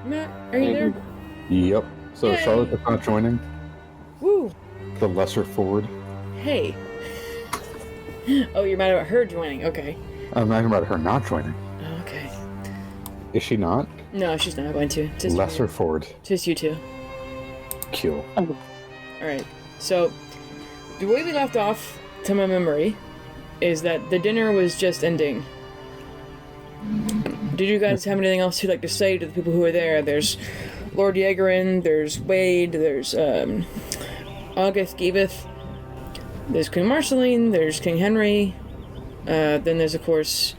Matt, are you there? Yep. So Yay. Charlotte's not joining. Woo! The lesser Ford. Hey. Oh, you're mad about her joining. Okay. I'm not about her not joining. Oh, okay. Is she not? No, she's not going to. Just Lesser you. Ford. Just you two. Kill. Alright. So, the way we left off, to my memory, is that the dinner was just ending. Did you guys have anything else you'd like to say to the people who are there? There's Lord Yeagerin, there's Wade, there's August Giveth, there's Queen Marceline, there's King Henry, then there's of course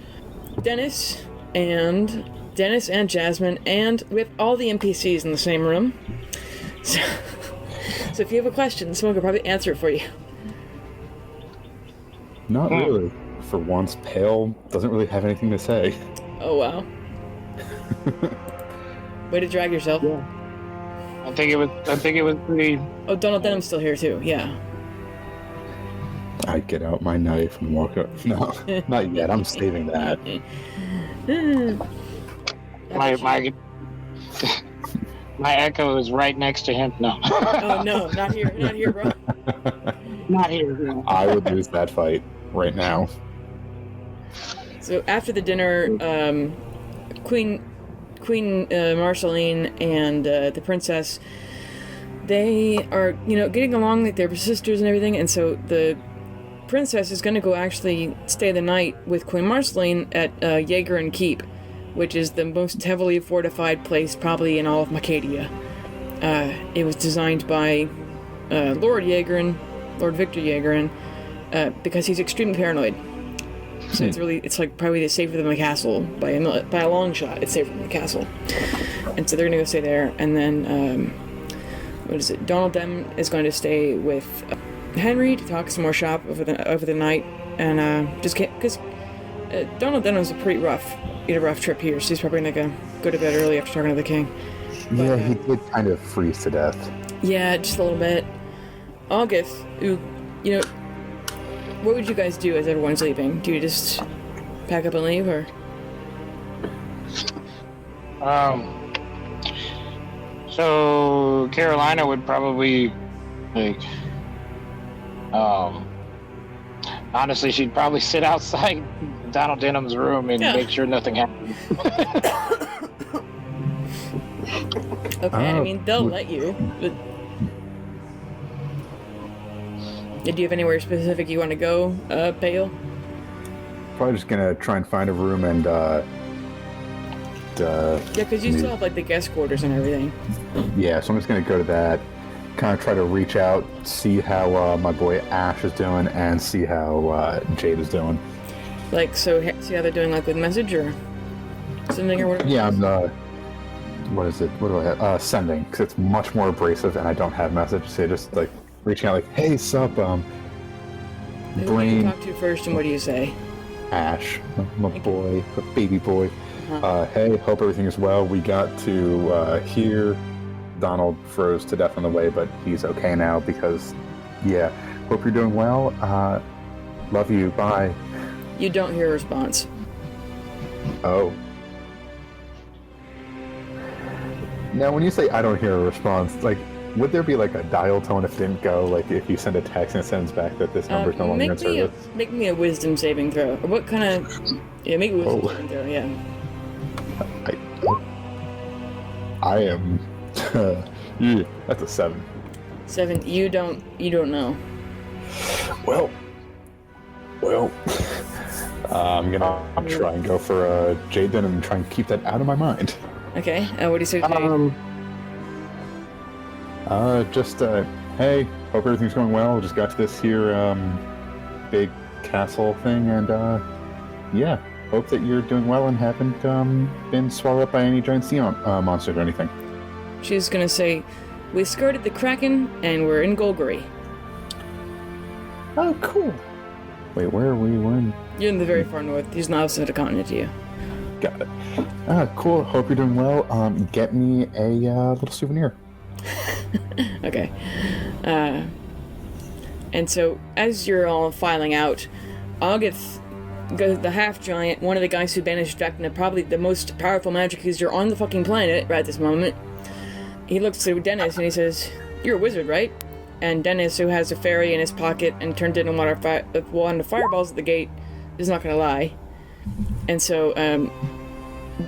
Dennis and Jasmine, and we have all the NPCs in the same room. So if you have a question, someone could probably answer it for you. Not really. For once, Pale doesn't really have anything to say. Oh wow. Way to drag yourself. Yeah. I think it was pretty. Oh, Donald Denham's still here too. Yeah. I get out my knife and walk up. No, not yet. I'm saving that. My echo is right next to him. No. Oh no, not here, bro. Not here. No. I would lose that fight right now. So after the dinner, Queen Marceline and the princess, they are, getting along like they're sisters and everything, and so the princess is going to go actually stay the night with Queen Marceline at Yeagerin Keep, which is the most heavily fortified place probably in all of Macadia. It was designed by Lord Victor Yeagerin, because he's extremely paranoid. So it's like probably safer than the castle by a long shot. It's safer than the castle, and so they're gonna go stay there. And then Donald Dem is going to stay with Henry to talk some more shop over the night, and just because Donald Dem was a rough trip here, so he's probably gonna go to bed early after talking to the king. But, yeah, he did kind of freeze to death. Yeah, just a little bit. August, who, what would you guys do as everyone's leaving? Do you just pack up and leave, or? So Carolina would probably, honestly, she'd probably sit outside Donald Denham's room and make sure nothing happened. Okay, I mean, they'll let you, but... Do you have anywhere specific you want to go, Pale? Probably just gonna try and find a room and, yeah, because you still have, the guest quarters and everything. Yeah, so I'm just gonna go to that, kind of try to reach out, see how my boy Ash is doing, and see how Jade is doing. So see how they're doing, with message or something, or whatever? Yeah, I'm, what is it? What do I have? Sending, because it's much more abrasive, and I don't have message, so just, reaching out hey, sup, Who do you talk to first, and what do you say? Ash, my boy, a baby boy. Hey, hope everything is well. We got to hear Donald froze to death on the way, but he's okay now because, yeah, hope you're doing well. Love you, bye. You don't hear a response. Oh. Now, when you say I don't hear a response, would there be a dial tone if it didn't go? If you send a text and it sends back that this number is no longer in service? Make me a wisdom saving throw. Or what kind of... Yeah, make me a wisdom saving throw, yeah. I am... yeah, that's a 7. 7, you don't know. Well... I'm gonna try and go for Jaden and try and keep that out of my mind. Okay, what do you say to Jade? Hey, hope everything's going well. Just got to this here, big castle thing, and, yeah, hope that you're doing well and haven't, been swallowed up by any giant sea monsters or anything. She's gonna say, we skirted the Kraken, and we're in Golgari. Oh, cool. Wait, where are we? You're in the very far north. He's not opposite the continent to you. Got it. Cool. Hope you're doing well. Get me a, little souvenir. Okay. And so, as you're all filing out, August the half giant, one of the guys who banished Vecna, probably the most powerful magic user on the fucking planet right at this moment. He looks to Dennis and he says, "You're a wizard, right?" And Dennis, who has a fairy in his pocket and turned it into one of the fireballs at the gate, is not gonna lie. And so,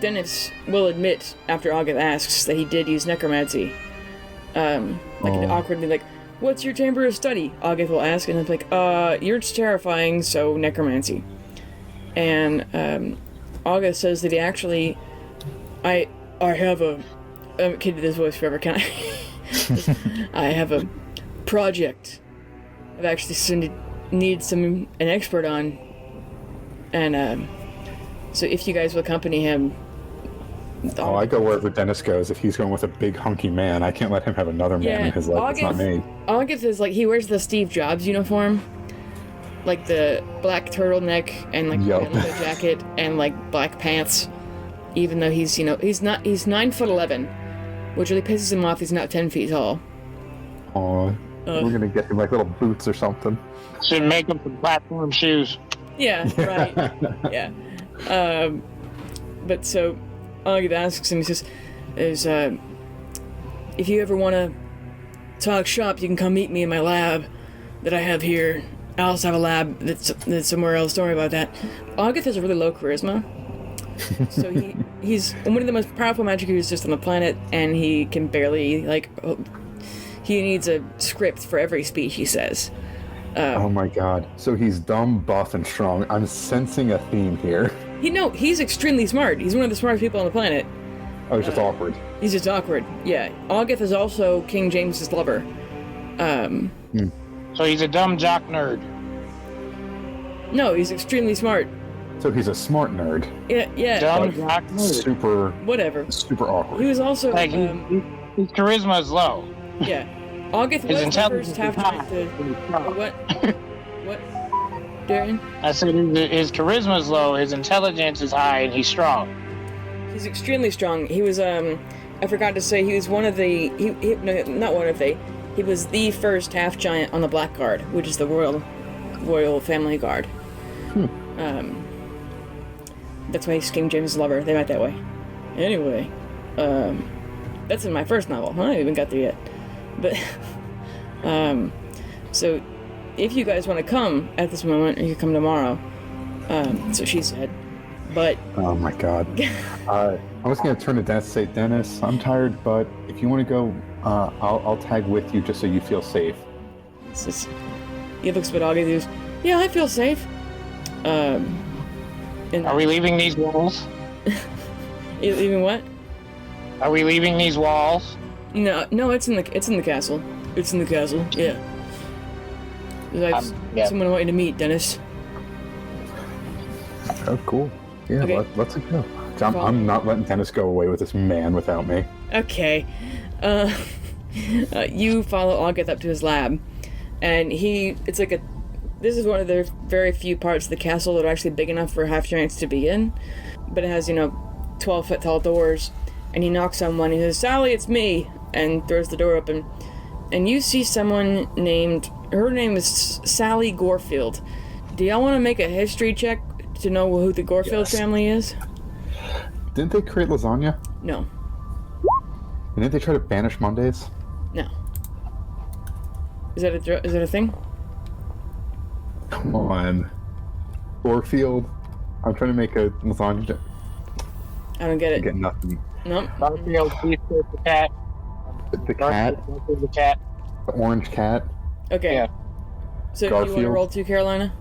Dennis will admit, after August asks, that he did use necromancy. Awkwardly, like, "What's your chamber of study?" August will ask, and it's like, "You're terrifying, so necromancy." And, August says that he actually, I have a, I can't do this voice forever, can I? I have a project I've actually need an expert on, and, so if you guys will accompany him... I go wherever Dennis goes. If he's going with a big hunky man, I can't let him have another man in his life. It's not me. August is like, he wears the Steve Jobs uniform, like the black turtleneck and like the leather jacket and like black pants. Even though he's 9'11", which really pisses him off. He's not 10 feet tall. Aw, we're gonna get him like little boots or something. Should make him some platform shoes. Yeah, right. Yeah. But so August asks him, he says, if you ever want to talk shop, you can come meet me in my lab that I have here. I also have a lab that's somewhere else. Don't worry about that. August has a really low charisma. So he's one of the most powerful magic users on the planet, and he can barely, he needs a script for every speech he says. Oh my god. So he's dumb, buff, and strong. I'm sensing a theme here. He's extremely smart. He's one of the smartest people on the planet. Oh, he's just awkward. He's just awkward, yeah. August is also King James's lover. So he's a dumb jock nerd. No, he's extremely smart. So he's a smart nerd. Yeah. Dumb jock nerd. Super awkward. He was also... his charisma is low. Yeah. August was the first half-giant to... What? What? Darren? I said his charisma is low, his intelligence is high, and he's strong. He's extremely strong. He was, I forgot to say, he was one of the... He was the first half-giant on the Black Guard, which is the Royal Family Guard. That's why he's King James's lover. They met that way. Anyway, that's in my first novel. I haven't even got there yet. But, so, if you guys want to come at this moment, or you can come tomorrow, so she said, but... Oh my god. I was going to turn to Dennis and say, Dennis, I'm tired, but if you want to go, I'll tag with you just so you feel safe. He looks at August and goes, yeah, I feel safe. Are we leaving these walls? Leaving what? Are we leaving these walls? No, it's in the castle. It's in the castle, yeah. Someone I want you to meet, Dennis. Oh, cool. Yeah, okay. Let's go. I'm not letting Dennis go away with this man without me. Okay. You follow August up to his lab, and this is one of the very few parts of the castle that are actually big enough for half-giants to be in, but it has, 12-foot tall doors, and he knocks on one, and he says, Sally, it's me, and throws the door open, and you see someone her name is Sally Gorefield. Do y'all want to make a history check to know who the Gorefield family is? Didn't they create lasagna? No. And didn't they try to banish Mondays? No. Is that a thing? Come on. Gorefield? I'm trying to make a lasagna. I don't get it. I get nothing. Nope. Garfield, the cat. The cat? The cat. The orange cat? Okay. Yeah. So Garfield. you want to roll 2, Carolina?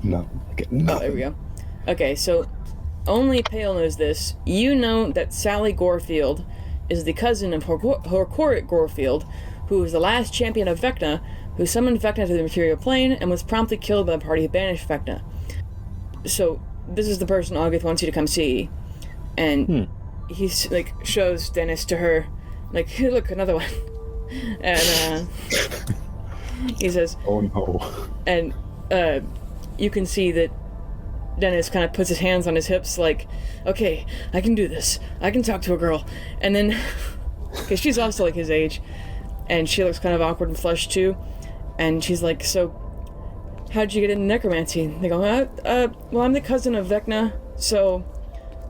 No. I get nothing. Oh, there we go. Okay, so only Pale knows this. You know that Sally Gorefield is the cousin of Horcorit Gorefield, who was the last champion of Vecna, who summoned Vecna to the material plane and was promptly killed by the party who banished Vecna. So, this is the person August wants you to come see. And he's, shows Dennis to her, here, look, another one. And, he says... Oh, no. And, you can see that Dennis kind of puts his hands on his hips, okay, I can do this. I can talk to a girl. And then, because she's also, his age, and she looks kind of awkward and flushed, too. And she's like, so, how'd you get into necromancy? They go, well, I'm the cousin of Vecna, so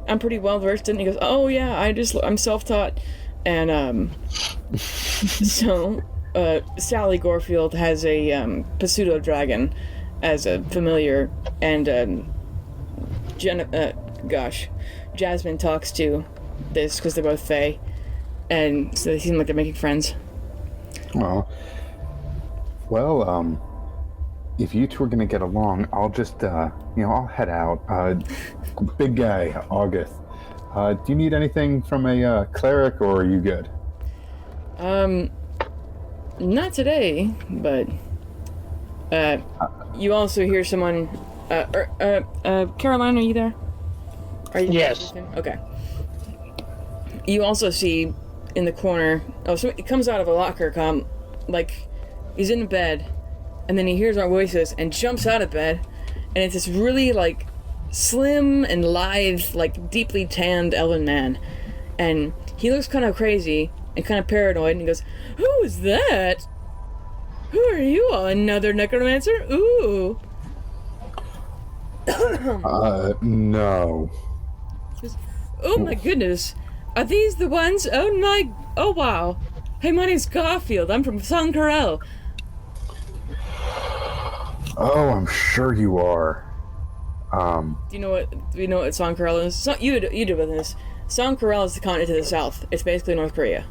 I'm pretty well versed in it. He goes, oh yeah, I'm self-taught. And, so, Sally Gorefield has a, pseudo dragon as a familiar, and, Jasmine talks to this because they're both Fae, and so they seem like they're making friends. Well, if you two are gonna get along, I'll just, I'll head out. Big guy, August. Do you need anything from a cleric, or are you good? Not today, but you also hear someone. Caroline, are you there? Are you? Yes. Okay. You also see in the corner. Oh, so it comes out of a locker. Like he's in the bed, and then he hears our voices and jumps out of bed, and it's this really like slim and lithe, like deeply tanned elven man, and he looks kind of crazy and kind of paranoid, and he goes, "Who is that? Who are you? Another necromancer? Ooh." No. Oh my goodness. Are these the ones? Oh wow. Hey, my name's Garfield. I'm from Sankarel. Oh, I'm sure you are. Do you know what Sankarel is? You do with this. Sankarel is the continent to the south. It's basically North Korea.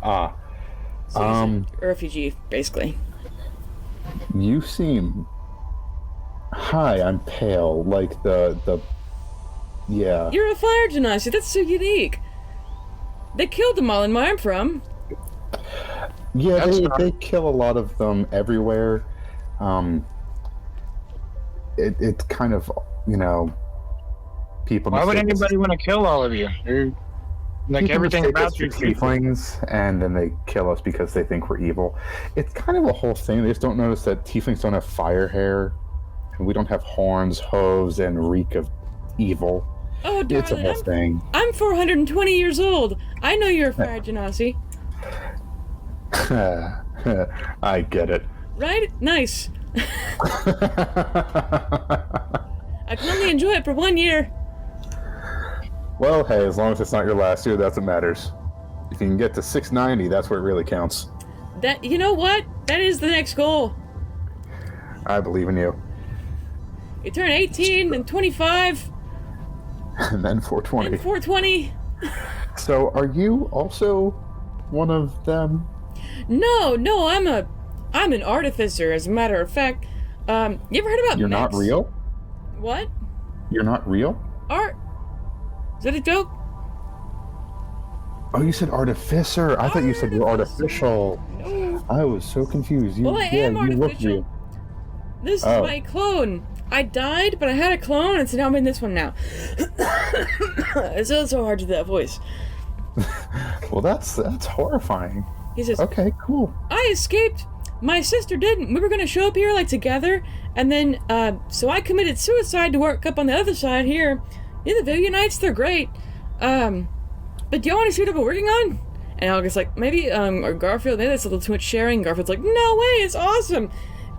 So he's a refugee, basically. You seem... Hi, I'm pale, like yeah. You're a fire genasi. That's so unique. They killed them all in where I'm from. Yeah, they kill a lot of them everywhere. It's kind of, people... Why would anybody want to kill all of you? Like everything about you. Tieflings, and then they kill us because they think we're evil. It's kind of a whole thing. They just don't notice that tieflings don't have fire hair, and we don't have horns, hooves, and reek of evil. Oh, darling, it's a whole thing. I'm 420 years old. I know you're a fire genasi. I get it. Right? Nice. I can only enjoy it for 1 year. Well, hey, as long as it's not your last year, that's what matters. If you can get to 690, that's where it really counts. You know what? That is the next goal. I believe in you. You turn 18, then 25. And then 420. And 420. So, are you also one of them? No, I'm an artificer, as a matter of fact. You ever heard about You're mechs? not real? What? You're not real? Art? Is that a joke? Oh, you said artificer. I thought you said you're artificial. No. I was so confused. Well, I am artificial. Look real. This is my clone. I died, but I had a clone, and so now I'm in this one now. It's so hard to do that voice. Well, that's horrifying. He says, okay, cool. I escaped. My sister didn't. We were going to show up here, like, together, and then, so I committed suicide to work up on the other side here. Yeah, the Vivianites, they're great. But do y'all want to see what I've been working on? And August's like, maybe, or Garfield, maybe that's a little too much sharing. Garfield's like, no way, it's awesome.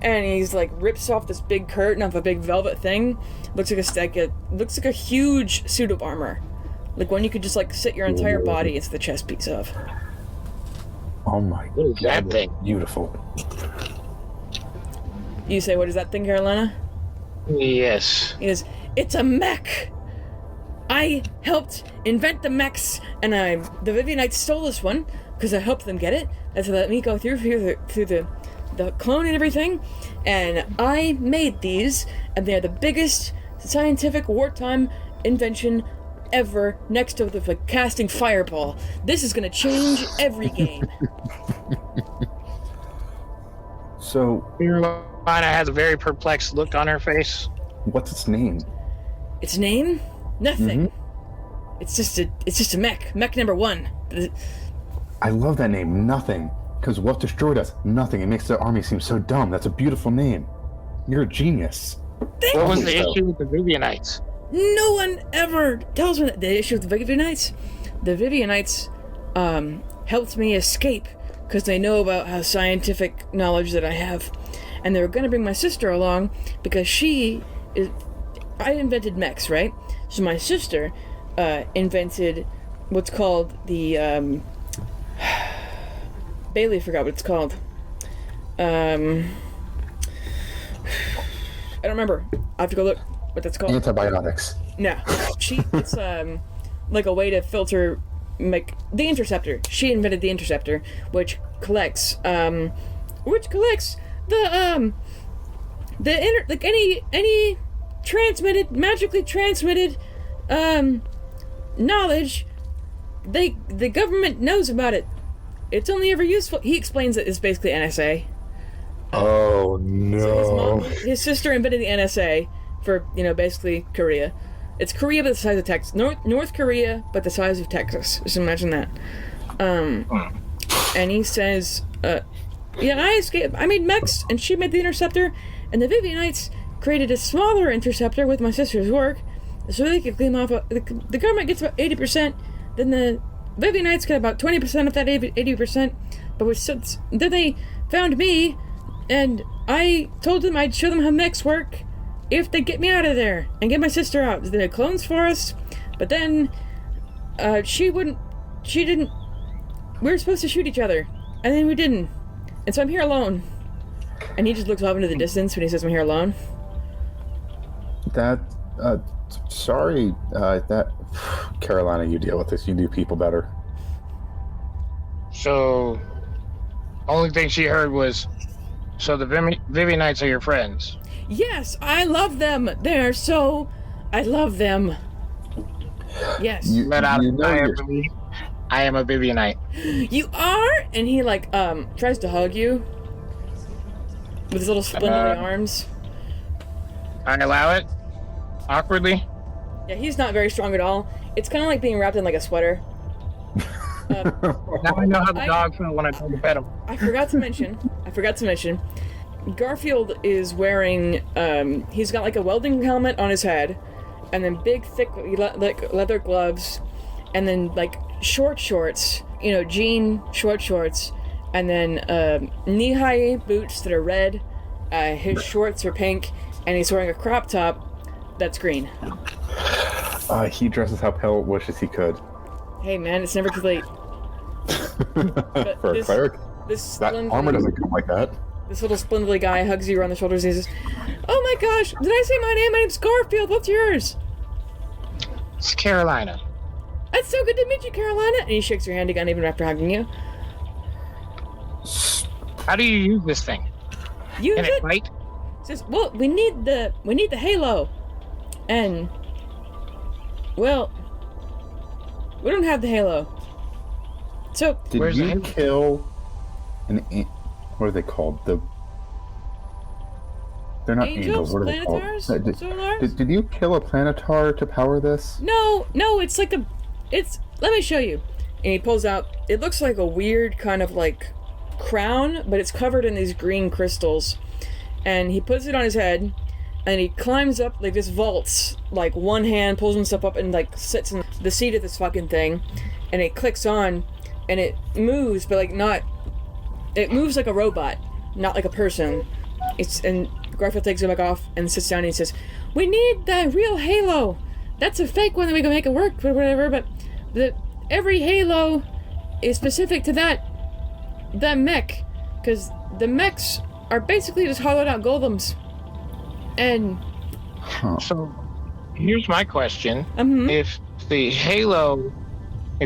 And he's like, rips off this big curtain off a big velvet thing. Looks like a huge suit of armor. Like one you could just like sit your entire body into the chest piece of. Oh my god. What is that thing? Beautiful. You say, what is that thing, Carolina? Yes. He goes, it's a mech! I helped invent the mechs, and the Vivianites stole this one, because I helped them get it, and so let me go through the clone and everything, and I made these, and they're the biggest scientific wartime invention ever, next to the casting fireball. This is gonna change every game. So, Carolina has a very perplexed look on her face. What's its name? Its name? Nothing. Mm-hmm. It's just a mech. Mech number 1. I love that name, Nothing. Because what destroyed us? Nothing. It makes the army seem so dumb. That's a beautiful name. You're a genius. What was the issue with the Vivianites? No one ever tells me the issue with the Vivianites. The Vivianites helped me escape because they know about how scientific knowledge that I have. and they were going to bring my sister along because she is... I invented mechs, right? So my sister invented what's called the... Bailey forgot what it's called. I don't remember. I have to go look what that's called. Antibiotics. No. It's like a way to filter... the interceptor. She invented the interceptor, which collects any magically transmitted knowledge. The government knows about it. It's only ever useful. He explains that it's basically NSA. Oh no! So his sister invented the NSA for basically Korea. It's Korea but the size of Texas. North Korea but the size of Texas. Just imagine that. And he says, I escaped. I made mechs, and she made the interceptor, and the Vivianites created a smaller interceptor with my sister's work, so they could claim off. The government gets about 80%, then the Vivianites get about 20% of that 80%. But then they found me, and I told them I'd show them how mechs work if they get me out of there and get my sister out. They had clones for us, but then she didn't. We were supposed to shoot each other, and then we didn't. And so I'm here alone. And he just looks off into the distance when he says I'm here alone. Sorry, Carolina, you deal with this. You knew people better. So, only thing she heard was, so the Vivianites are your friends. Yes, I love them. I love them. Yes. I am a Vivianite. You are? And he tries to hug you with his little spindly arms. I allow it awkwardly. Yeah, he's not very strong at all. It's kind of like being wrapped in a sweater. Now I know how the dog feels when I try to pet him. I forgot to mention. Garfield is wearing. He's got a welding helmet on his head, and then big, thick, leather gloves, and then short shorts. Jean short shorts, and then knee-high boots that are red. His shorts are pink, and he's wearing a crop top that's green. He dresses how Pell wishes he could. Hey man, it's never too late. For a cleric, that armor doesn't come like that. This little splendidly guy hugs you around the shoulders and he says, "Oh my gosh, did I say my name? My name's Garfield. What's yours?" It's Carolina. That's so good to meet you, Carolina. And he shakes your hand again even after hugging you. How do you use this thing? Use Can it fight? Says, well, we need the halo. And well, we don't have the halo. So did you kill what are they called? They're not angels. What are they called? Solars? Did you kill a planetar to power this? No, it's let me show you. And he pulls out, it looks like a weird kind of crown, but it's covered in these green crystals. And he puts it on his head, and he climbs up, this vaults, one hand pulls himself up and sits in the seat of this fucking thing, and it clicks on, and it moves, but it moves like a robot, not like a person. And Garfield takes it back off and sits down and he says, "We need the real halo. That's a fake one that we can make it work, or whatever, but every halo is specific to that mech, because the mechs are basically just hollowed out golems." And so here's my question. Mm-hmm. If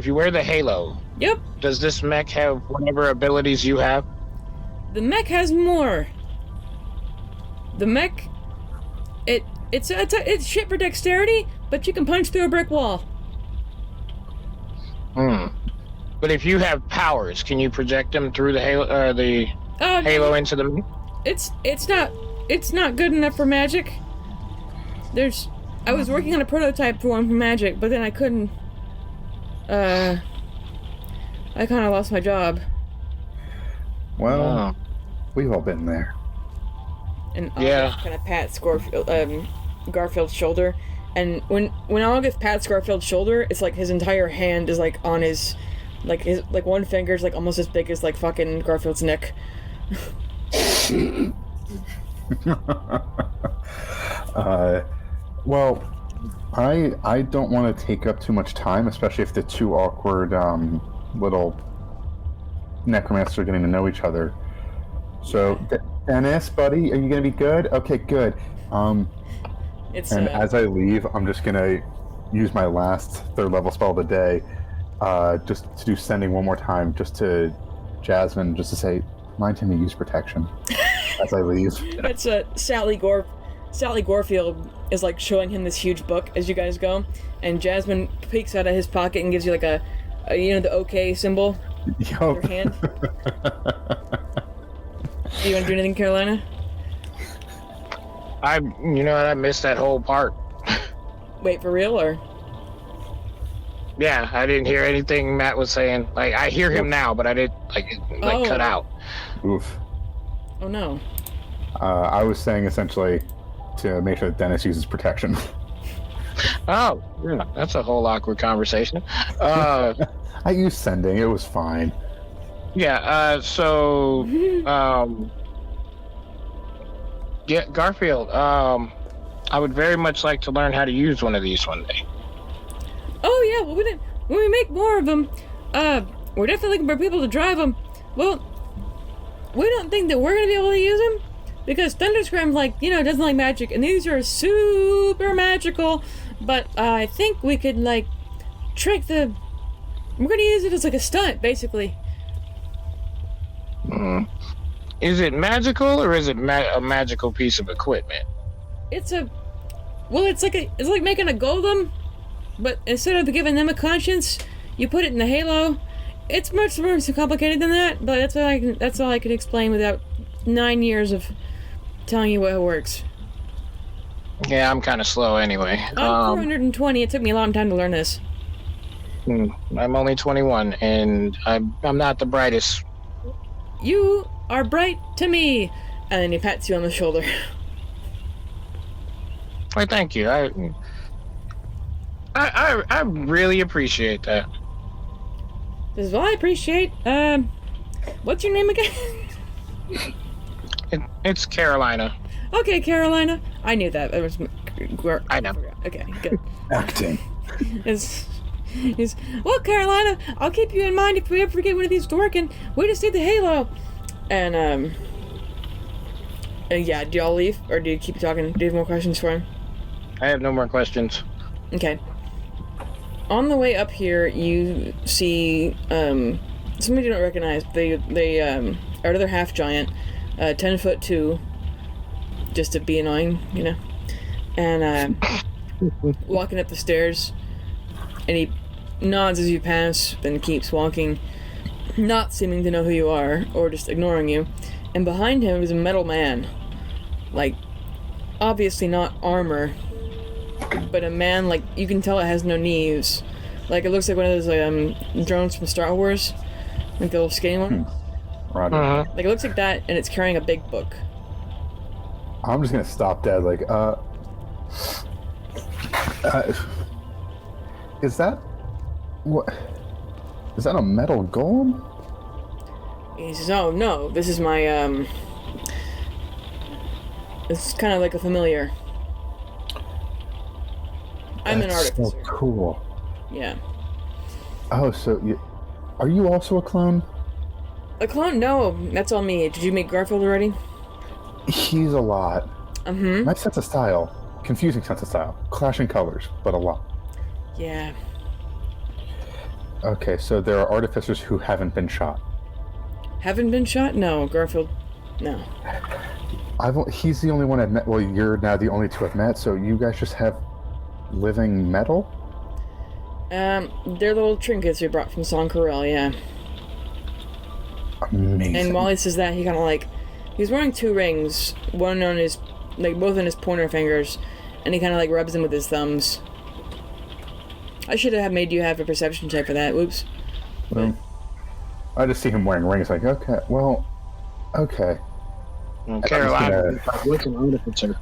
you wear the halo, yep, does this mech have whatever abilities you have? The mech has more. The mech, it's shit for dexterity, but you can punch through a brick wall. But if you have powers, can you project them through the halo into the mech? It's not good enough for magic. I was working on a prototype for one for magic, but then I couldn't. I kind of lost my job. Well, we've all been there. And August kind of pats Garfield's shoulder, and when August pats Garfield's shoulder, it's like his entire hand is on his one finger's almost as big as fucking Garfield's neck. Well, I don't want to take up too much time, especially if the two awkward little necromancers are getting to know each other. So, Dennis, buddy, are you gonna be good? Okay, good. As I leave, I'm just gonna use my last 3rd level spell of the day, just to do sending one more time, just to Jasmine, just to say, remind him to use protection as I leave. That's Sally Gorefield is like showing him this huge book as you guys go, and Jasmine peeks out of his pocket and gives you like a the OK symbol with her hand. Do you want to do anything, Carolina? I missed that whole part. Wait, for real, or? Yeah, I didn't hear anything Matt was saying. Like, I hear him now, but I didn't, cut out. Oof. Oh, no. I was saying, essentially, to make sure that Dennis uses protection. Oh, yeah, that's a whole awkward conversation. I used sending. It was fine. Yeah, yeah, Garfield, I would very much like to learn how to use one of these one day. Oh, yeah, well, when we make more of them, we're definitely looking for people to drive them. Well, we don't think that we're going to be able to use them, because Thunderscram, doesn't like magic, and these are super magical, but I think we could, trick we're going to use it as, a stunt, basically. Is it magical, or is it a magical piece of equipment? It's like making a golem, but instead of giving them a conscience, you put it in the halo. It's much more complicated than that, but that's all I can explain without 9 years of telling you what it works. Yeah, I'm kind of slow anyway. I'm 420. It took me a long time to learn this. I'm only 21, and I'm not the brightest. You are bright to me, and then he pats you on the shoulder. Why, thank you. I really appreciate that. This is what I appreciate. What's your name again? It's Carolina. Okay, Carolina. I knew that. I know. Okay, good. Acting. Well, Carolina, I'll keep you in mind if we ever get one of these to work, and we just need the halo. And, yeah, do y'all leave, or do you keep talking? Do you have more questions for him? I have no more questions. Okay. On the way up here, you see, somebody you don't recognize. They are another half-giant, 10'2", just to be annoying, and, walking up the stairs, and he nods as you pass, then keeps walking, not seeming to know who you are, or just ignoring you. And behind him is a metal man. Obviously not armor, but a man, you can tell it has no knees. It looks like one of those, drones from Star Wars. The little skinny one. Roger. Uh-huh. It looks like that, and it's carrying a big book. I'm just gonna stop dead, is that... What? Is that a metal golem? He says, oh, no, this is my, it's kind of like a familiar. I'm an artificer. So cool. Yeah. Oh, so are you also a clone? A clone? No, that's all me. Did you meet Garfield already? He's a lot. Mm-hmm. My sense of style. Confusing sense of style. Clashing colors, but a lot. Yeah. Okay, so there are artificers who haven't been shot. Haven't been shot? No, Garfield. No. He's the only one I've met. Well, you're now the only two I've met, so you guys just have living metal? They're little trinkets we brought from Songcorel, yeah. Amazing. And while he says that, he kind of he's wearing 2 rings, one on his, both on his pointer fingers, and he kind of rubs them with his thumbs. I should have made you have a perception check for that. Whoops. Well, I just see him wearing rings. Okay, well, okay. Carolina, what's an artificer?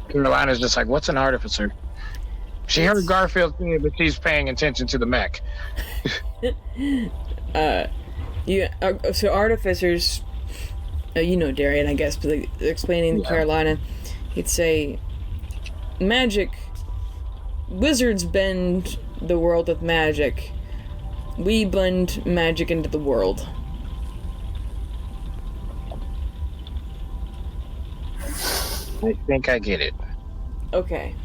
Carolina's just what's an artificer? She heard Garfield say it, but she's paying attention to the mech. So artificers, you know Darian, I guess, but like, explaining to Carolina, he'd say, magic, wizards bend the world with magic. We blend magic into the world. I think I get it. Okay.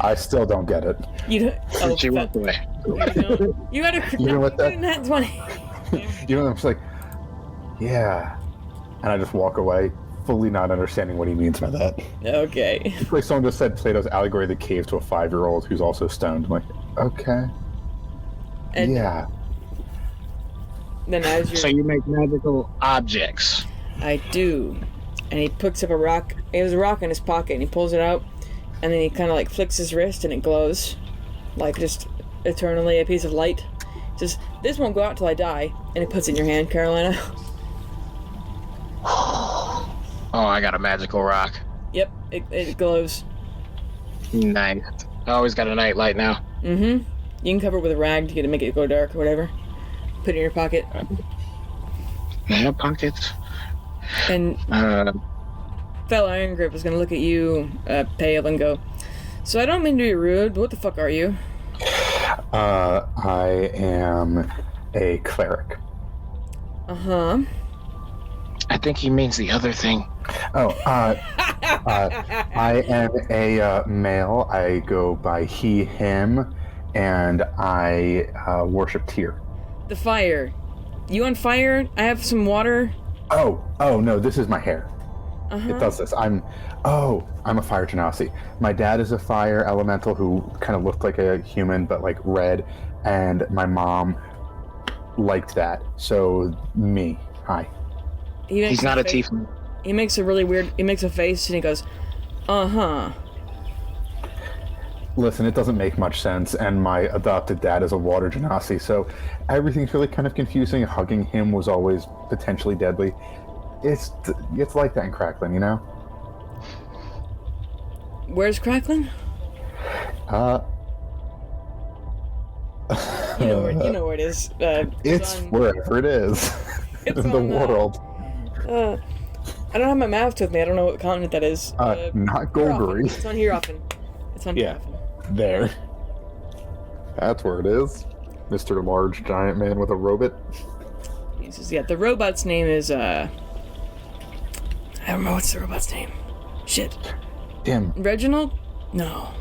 I still don't get it. You don't. Oh, She walked away. You gotta. Even with that- Not 20. You know, I'm just like, yeah. And I just walk away, fully not understanding what he means by that. Okay. It's like someone just said Plato's allegory of the cave to a 5-year-old who's also stoned. I'm like, okay. And yeah. then as you're... So you make magical objects. I do. And he picks up a rock. He has a rock in his pocket, and he pulls it out, and then he kind of like flicks his wrist, and it glows. Like just eternally a piece of light. Says, this won't go out till I die. And he puts it in your hand, Carolina. Oh, I got a magical rock. Yep, it glows. Nice. I always got a night light now. Mm-hmm. You can cover it with a rag to make it go dark or whatever. Put it in your pocket. My pockets. And fellow Iron Grip is gonna look at you, pale, and go, so I don't mean to be rude, but what the fuck are you? I am a cleric. Uh-huh. I think he means the other thing. Oh, I am a male. I go by he, him, and I worship Tyr. The fire. You on fire? I have some water. Oh, no, this is my hair. Uh-huh. It does this. I'm a fire genasi. My dad is a fire elemental who kind of looked like a human, but like red, and my mom liked that. So me, hi. He's not a tiefling. He makes a really weird, he makes a face and he goes, uh-huh. Listen, it doesn't make much sense, and my adopted dad is a water genasi, so everything's really kind of confusing. Hugging him was always potentially deadly. It's like that in Cracklin, you know? Where's Cracklin? You know where it is. It's wherever it is in the world. I don't have my maps with me. I don't know what continent that is. Not Golgari. It's on here often. It's on here often. There. That's where it is. Mr. Large Giant Man with a robot. He says, yeah, the robot's name is, I don't know what's the robot's name. Shit. Damn. Reginald? No.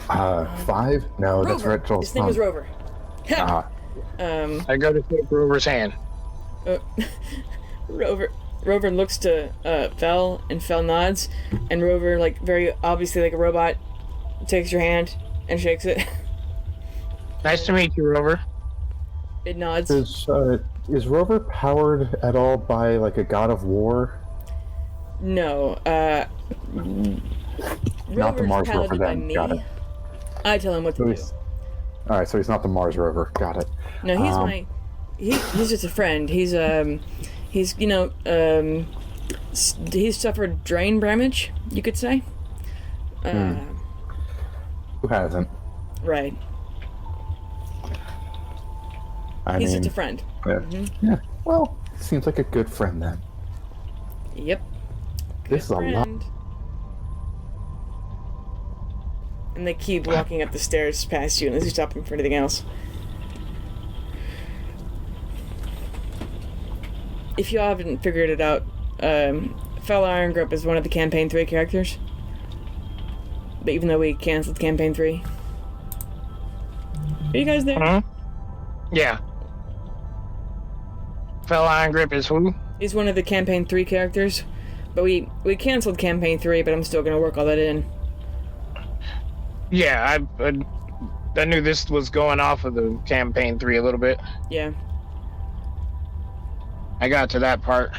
5? No, Rover. that's Reginald's His name was Rover. I go to take Rover's hand. Rover looks to Fel, and Fel nods, and Rover, like very obviously like a robot, takes your hand and shakes it. Nice to meet you, Rover. It nods. Is Rover powered at all by like a god of war? No. Not the Mars Rover piloted by then. me. Got it. I tell him what to do. All right, so he's not the Mars Rover. Got it. No, he's just a friend. He's he's suffered brain damage, you could say. Who hasn't? Right. He's just a friend. Yeah. Mm-hmm. Yeah. Well, seems like a good friend then. Yep. This is a lot. And they keep walking up the stairs past you unless you stop them for anything else. If you all haven't figured it out, Fellow Iron Grip is one of the Campaign 3 characters. But even though we canceled Campaign 3. Are you guys there? Huh? Yeah. Fell Iron Grip is who? He's one of the Campaign 3 characters. But we canceled Campaign 3, but I'm still going to work all that in. Yeah, I knew this was going off of the Campaign 3 a little bit. Yeah. I got to that part.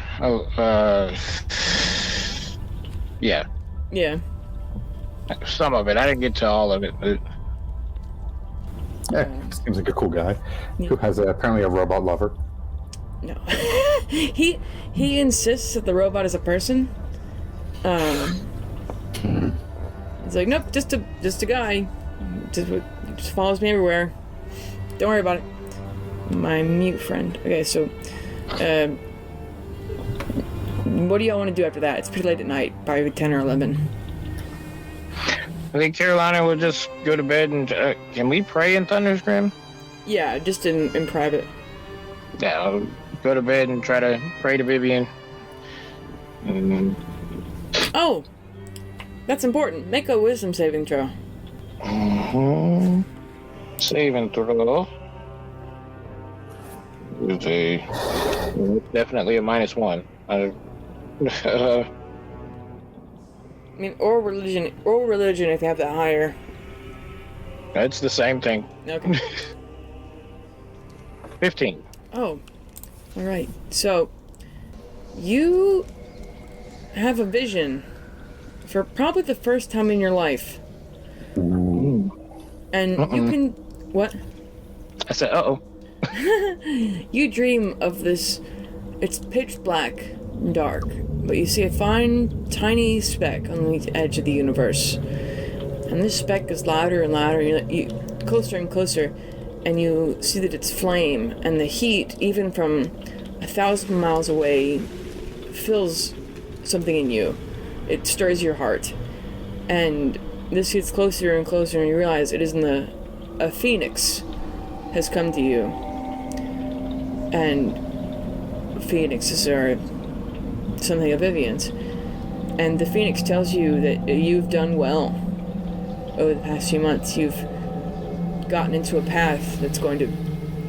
Yeah. Yeah. Some of it. I didn't get to all of it. But... Yeah, seems like a cool guy who has apparently a robot lover. No. he insists that the robot is a person. He's like, nope, just a guy. Just follows me everywhere. Don't worry about it. my mute friend. Okay, so, what do y'all want to do after that? It's pretty late at night, probably 10 or 11. I think Carolina will just go to bed and can we pray in Thunder's Grim? Yeah, just in private. Yeah, I'll go to bed and try to pray to Vivian. Oh, that's important. Make a wisdom saving throw. Saving throw. It's definitely a -1. I mean, or religion if you have that higher. It's the same thing. Okay. 15. Oh, all right. So, you have a vision for probably the first time in your life. And you can... What? I said, uh-oh. You dream of this... It's pitch black and dark, but you see a fine, tiny speck on the edge of the universe. And this speck is louder and louder, you closer and closer, and you see that it's flame, and the heat, even from 1,000 miles away, fills something in you. It stirs your heart. And this gets closer and closer, and you realize it isn't a phoenix has come to you. And phoenixes are something of Vivian's. And the phoenix tells you that you've done well over the past few months. You've gotten into a path that's going to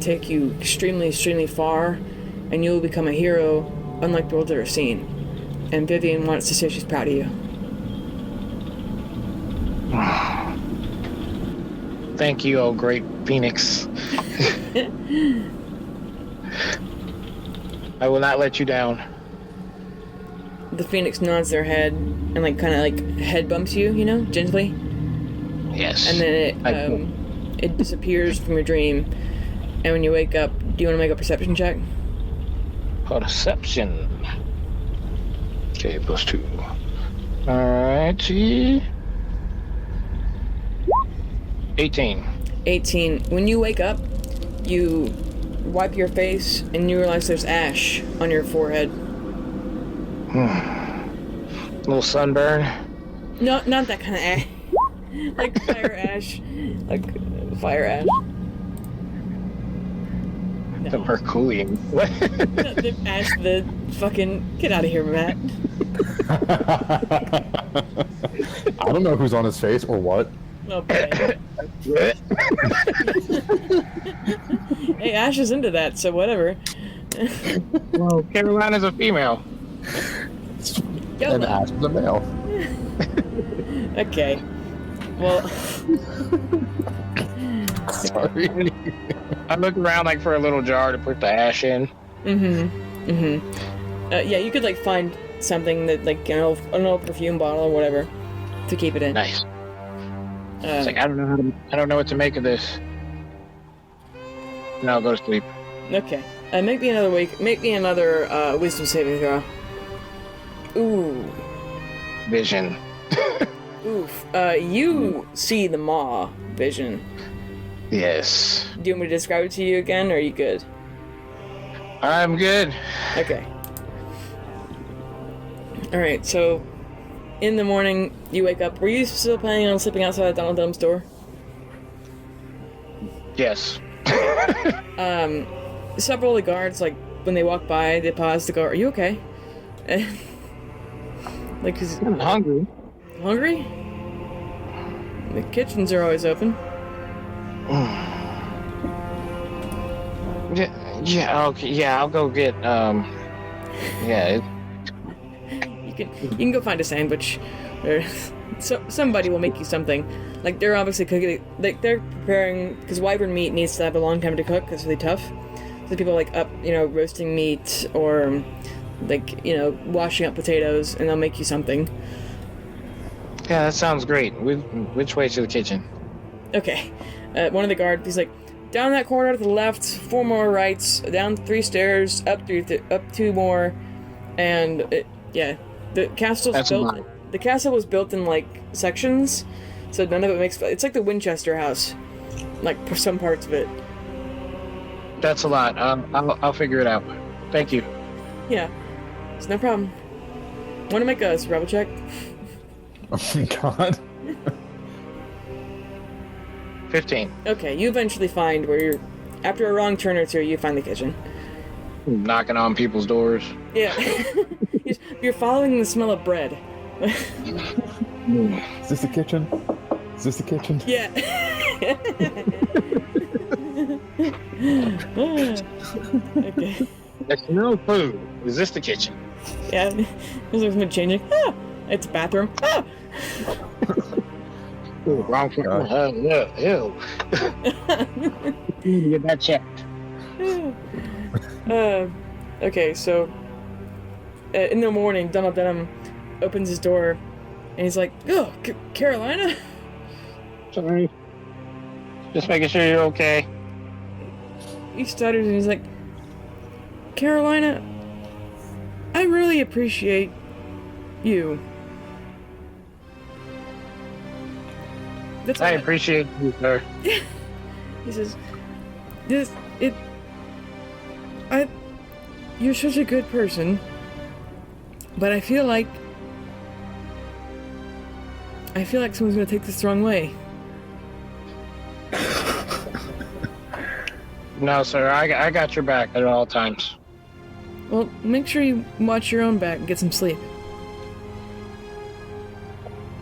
take you extremely, extremely far, and you'll become a hero unlike the world's ever seen. And Vivian wants to say she's proud of you. Thank you, oh great Phoenix. I will not let you down. The phoenix nods their head and kind of head bumps you, gently. Yes. And then it disappears from your dream. And when you wake up, do you want to make a perception check? Perception. Okay, +2. Alrighty. 18. 18. When you wake up, you wipe your face and you realize there's ash on your forehead. Little sunburn. No, not that kind of ash. Like fire ash. Like fire ash. The Merculian. What? The ash, the fucking... Get out of here, Matt. I don't know who's on his face or what. Okay. Hey, Ash is into that, so whatever. Well, Carolina's a female. And Ash is a male. Okay. Well... Sorry. I look around for a little jar to put the ash in. Yeah, you could find something that an old perfume bottle or whatever to keep it in. Nice. It's I don't know what to make of this. No, I'll go to sleep. Okay. Make me another wisdom saving throw. Ooh. Vision. Oof. You see the maw vision. Yes. Do you want me to describe it to you again, or are you good? I'm good. Okay. Alright, so in the morning, you wake up. Were you still planning on sleeping outside of Donald Dump's door? Yes. Several of the guards, when they walk by, they pause to go, "Are you okay?" 'Cause I'm hungry. Hungry? The kitchens are always open. Yeah, okay, yeah, I'll go get, yeah. You can go find a sandwich, or somebody will make you something. They're obviously cooking, they're preparing, because wyvern meat needs to have a long time to cook, it's really tough. So people up, roasting meat, or, washing up potatoes, and they'll make you something. Yeah, that sounds great. Which way to the kitchen? Okay. One of the guards, he's down that corridor to the left, 4 more rights, down 3 stairs, up 2 more, and the castle's That's built. The castle was built in sections, so none of it makes. It's like the Winchester house, for some parts of it. That's a lot. I'll figure it out. Thank you. Yeah, it's no problem. Want to make a survival check? Oh my god. 15. Okay, you eventually find where you're. After a wrong turn or two, you find the kitchen. Knocking on people's doors. Yeah. You're following the smell of bread. Is this the kitchen? Is this the kitchen? Yeah. Okay. There's no food. Is this the kitchen? Yeah. There's like something changing. Ah! It's a bathroom. Ah! Ooh, wrong foot. Ew. You need to get that checked. Okay, so in the morning, Donald Denham opens his door, and he's like, "Oh, Carolina." Sorry. Just making sure you're okay. He stutters and he's like, "Carolina, I really appreciate you." That's I all appreciate you, sir. He says, you're such a good person, but I feel like someone's gonna take this the wrong way." No, sir. I got your back at all times. Well, make sure you watch your own back and get some sleep.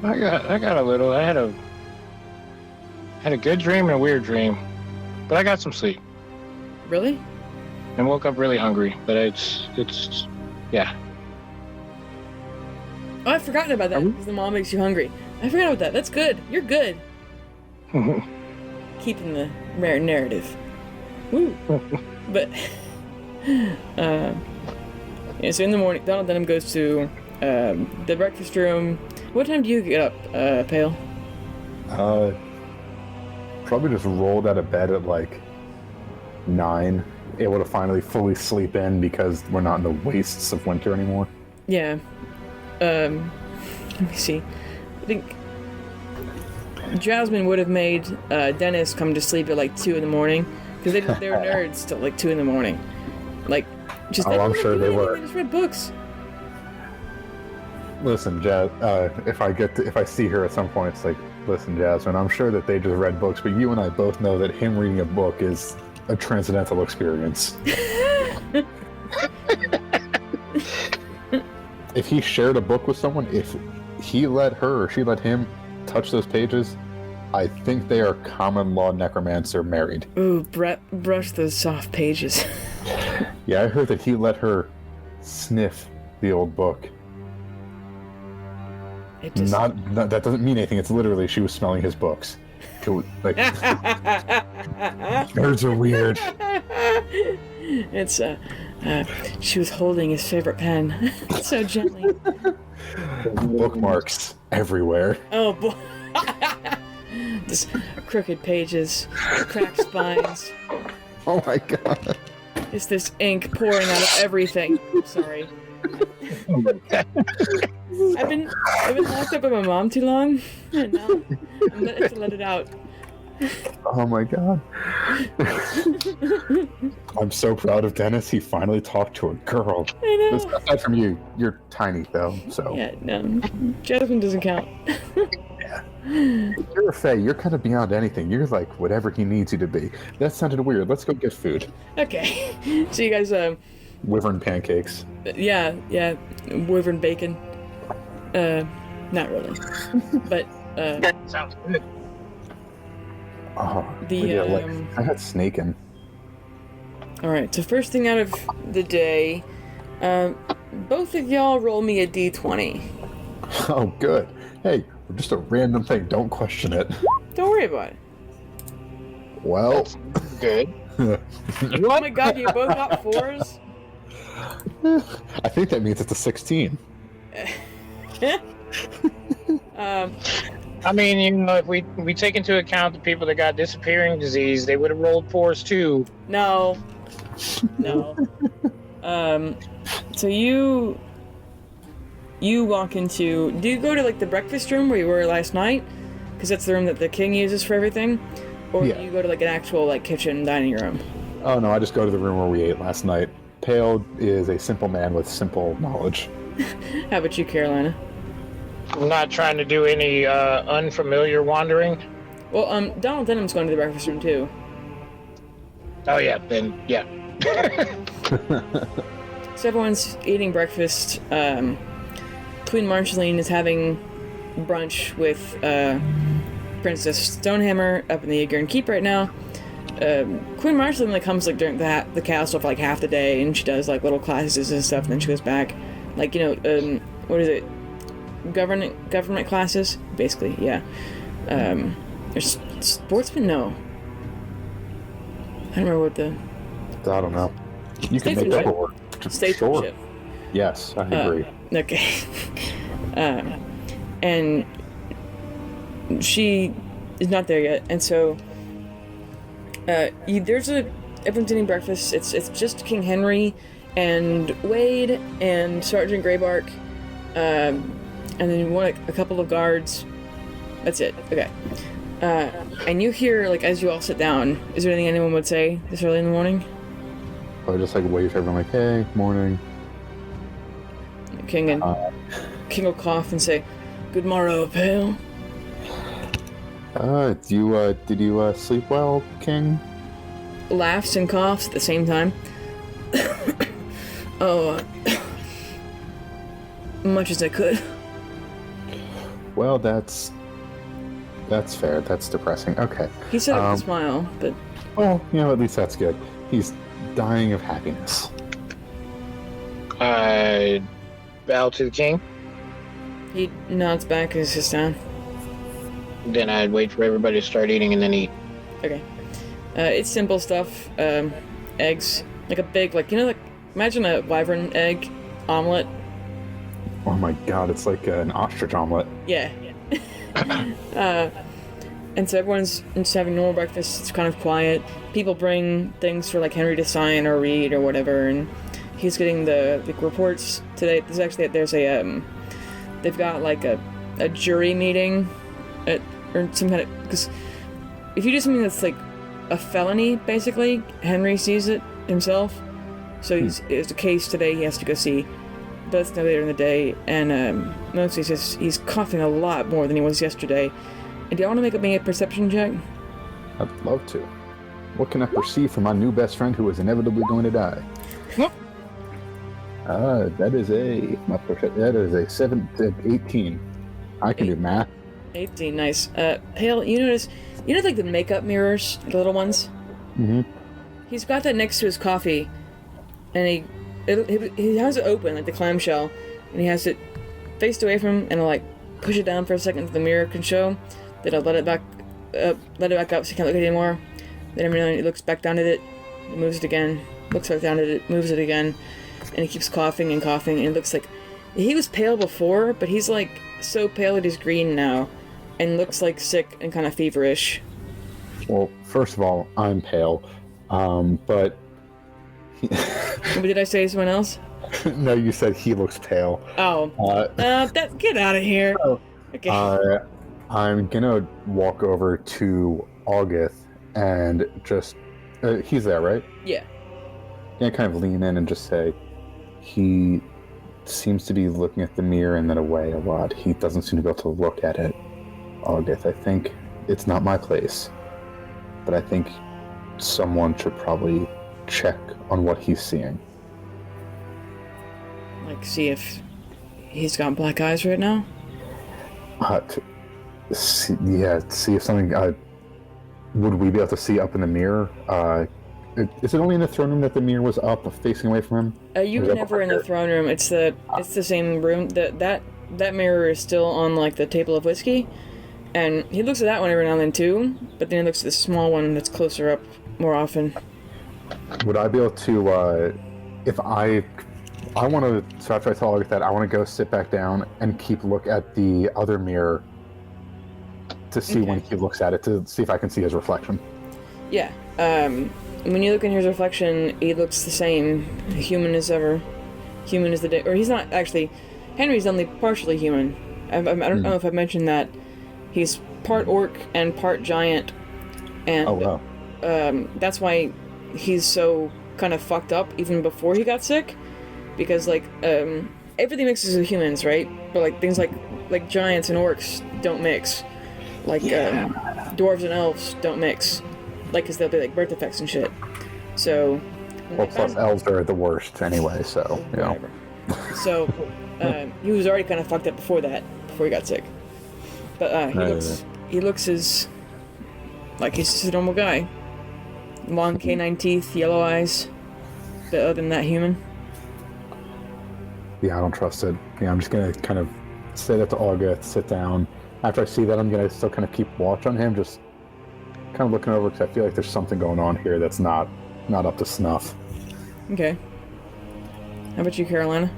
I got a little. I had a good dream and a weird dream, but I got some sleep Really? and woke up really hungry. But it's yeah. Oh, I've forgotten about that because the mom makes you hungry. I forgot about that. That's good. You're good. Keeping the rare narrative. Woo. But yeah, so in the morning, Donald Denham goes to the breakfast room. What time do you get up, Pale? Probably just rolled out of bed at like 9, able to finally fully sleep in because we're not in the wastes of winter anymore. Yeah. Let me see. I think Jasmine would have made Dennis come to sleep at like 2 in the morning because they were nerds till like 2 in the morning. Like, just I'm sure they were. They just read books. Listen, Jazz. If I see her at some point, it's like, listen, Jasmine. I'm sure that they just read books, but you and I both know that him reading a book is a transcendental experience. If he shared a book with someone, if he let her or she let him touch those pages, I think they are common law necromancer married. Ooh, brush those soft pages. Yeah, I heard that he let her sniff the old book. It just... Not that doesn't mean anything. It's literally she was smelling his books. It was, like, nerds are weird. It's she was holding his favorite pen so gently. Bookmarks everywhere. Oh boy. Just crooked pages, cracked spines. Oh my god. It's this ink pouring out of everything. Sorry. I've been locked up by my mom too long, and now I'm to let it out. Oh my god. I'm so proud of Dennis. He finally talked to a girl. I know. Aside from you, you're tiny though, so. Yeah, no. Jasmine doesn't count. Yeah. You're a fae. You're kind of beyond anything. You're like whatever he needs you to be. That sounded weird. Let's go get food. Okay. So you guys, Wyvern pancakes. yeah, wyvern bacon. Not really. But, That sounds good. Oh, I had snake in. Alright, so first thing out of the day, both of y'all roll me a d20. Oh, good. Hey, just a random thing. Don't question it. Don't worry about it. Well, Good. Oh my god, you both got 4s? I think that means it's a 16. I mean, you know, if we take into account the people that got disappearing disease, they would have rolled 4s too. No. So you walk into... Do you go to, like, the breakfast room where you were last night? Because that's the room that the king uses for everything? Or Yeah. do you go to, like, an actual, like, kitchen dining room? Oh no, I just go to the room where we ate last night. Pale is a simple man with simple knowledge. How about you, Carolina? I'm not trying to do any unfamiliar wandering. Well, Donald Denham's going to the breakfast room too. Oh yeah, then yeah. So everyone's eating breakfast. Queen Marceline is having brunch with Princess Stonehammer up in the Aegean Keep right now. Queen Marceline like comes like during the castle for like half the day, and she does like little classes and stuff, and then she goes back. Like, you know, what is it? Government classes, basically. Yeah. There's sportsman. No. I don't remember what the. I don't know. You can make up a word. Statesmanship. Yes, I agree. Okay. And she is not there yet, and so everyone's eating breakfast. It's just King Henry and Wade and Sergeant Greybark, and then a couple of guards. That's it. Okay. And you hear, like, as you all sit down, is there anything anyone would say this early in the morning? I just like wave to everyone like, "Hey, morning." King will cough and say, "Good morrow, Pale." Did you sleep well, King? Laughs and coughs at the same time. Oh, much as I could. Well, that's fair. That's depressing. Okay. He said it with a smile, but... Well, you know, at least that's good. He's dying of happiness. I bow to the king. He nods back and sits down. Then I'd wait for everybody to start eating and then eat. Okay. It's simple stuff. Eggs. Like a big, like, you know, like, imagine a wyvern egg omelet. Oh my god, it's like an ostrich omelet. Yeah. And so everyone's just having normal breakfast. It's kind of quiet. People bring things for like Henry to sign or read or whatever, and he's getting the reports today. They've got like a jury meeting or some kind of, because if you do something that's like a felony, basically, Henry sees it himself. So it's a case today he has to go see. But that's no later in the day, and mostly he's coughing a lot more than he was yesterday. And do you want to make me a perception check? I'd love to. What can I perceive from my new best friend who is inevitably going to die? Nope. That is a 18. I can do math. 18, nice. Hale, you know like the makeup mirrors, the little ones? Mm-hmm. He's got that next to his coffee, and he has it open, like the clamshell, and he has it faced away from him, and he'll like push it down for a second so the mirror can show. Then I'll let it back up so he can't look at it anymore. Then every now and then he looks back down at it, moves it again, looks back down at it, moves it again, and he keeps coughing and coughing, and it looks like he was pale before, but he's like so pale that he's green now, and looks like sick and kind of feverish. Well, first of all, I'm pale, but... Did I say someone else? No, you said he looks pale. Oh. Get out of here. Okay. I'm gonna walk over to August and just... he's there, right? Yeah. Yeah, kind of lean in and just say, he seems to be looking at the mirror and then away a lot. He doesn't seem to be able to look at it. August, I think it's not my place, but I think someone should probably check on what he's seeing. Like, see if he's got black eyes right now? See if something... would we be able to see up in the mirror? Is it only in the throne room that the mirror was up, facing away from him? You were never in the throne room. It's the same room. That mirror is still on, like, the table of whiskey, and he looks at that one every now and then, too, but then he looks at the small one that's closer up more often. Would I be able to, if I want to, so after I tell August that, I want to go sit back down and keep look at the other mirror to see when he looks at it, to see if I can see his reflection. Yeah. When you look in his reflection, he looks the same, human as ever. Human as the day, or he's not actually. Henry's only partially human. I don't know if I mentioned that. He's part orc and part giant, and oh wow. That's why he's so kind of fucked up even before he got sick, because like everything mixes with humans, right? But like things like giants and orcs don't mix, like dwarves and elves don't mix, like because they'll be like birth defects and shit. So Well, plus elves are the worst anyway, so you know. So he was already kind of fucked up before he got sick. But he looks as like he's just a normal guy. Long canine teeth, yellow eyes. But other than that, human. Yeah, I don't trust it. Yeah, I'm just gonna kind of say that to Olga, sit down. After I see that, I'm gonna still kind of keep watch on him, just kind of looking over because I feel like there's something going on here that's not up to snuff. Okay. How about you, Carolina?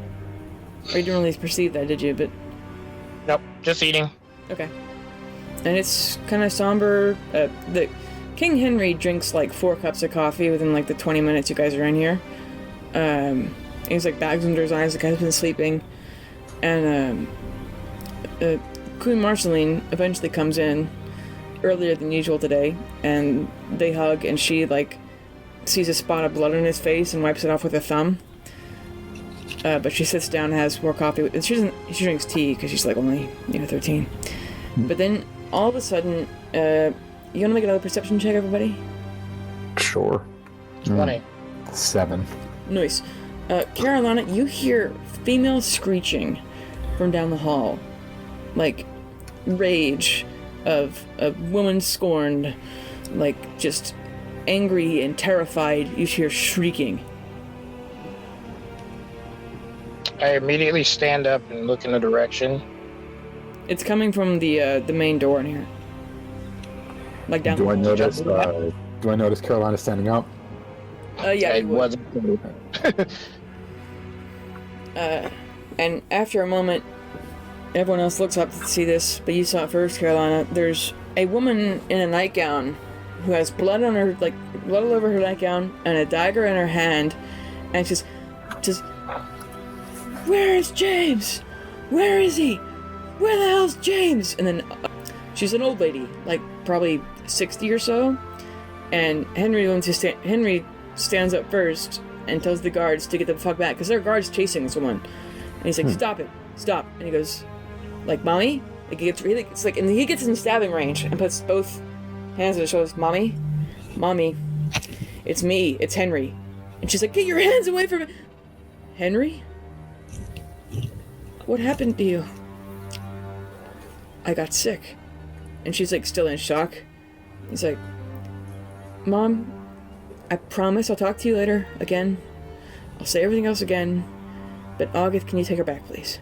Or you didn't really perceive that, did you? But Nope, just eating. okay. And it's kind of somber. The King Henry drinks like 4 cups of coffee within like the 20 minutes you guys are in here. He's like bags under his eyes. The guy's been sleeping, and Queen Marceline eventually comes in earlier than usual today, and they hug, and she like sees a spot of blood on his face and wipes it off with her thumb. But she sits down and has more coffee. She drinks tea because she's like only 13. But then all of a sudden, you want to make another perception check, everybody? Sure. 20. 7. Nice. Carolina, you hear female screeching from down the hall. Like, rage of a woman scorned. Like, just angry and terrified. You hear shrieking. I immediately stand up and look in the direction. It's coming from the main door in here. Like down Do I the hall. notice Carolina standing up? Yeah, It you would. wasn't. And after a moment, everyone else looks up to see this, but you saw it first, Carolina. There's a woman in a nightgown who has blood on her, like blood all over her nightgown, and a dagger in her hand, and she's just, where is James? Where is he? Where the hell's James? And then she's an old lady, like probably 60 or so, and Henry stands up first and tells the guards to get the fuck back, because there are guards chasing this woman. And he's like, stop it, stop. And he goes, like, mommy? Like, it's like, and he gets in stabbing range and puts both hands on his shoulders. Mommy? Mommy? It's me, it's Henry. And she's like, get your hands away from it! Henry? What happened to you? I got sick. And she's like, still in shock. He's like, Mom, I promise I'll talk to you later, again. I'll say everything else again. But August, can you take her back, please?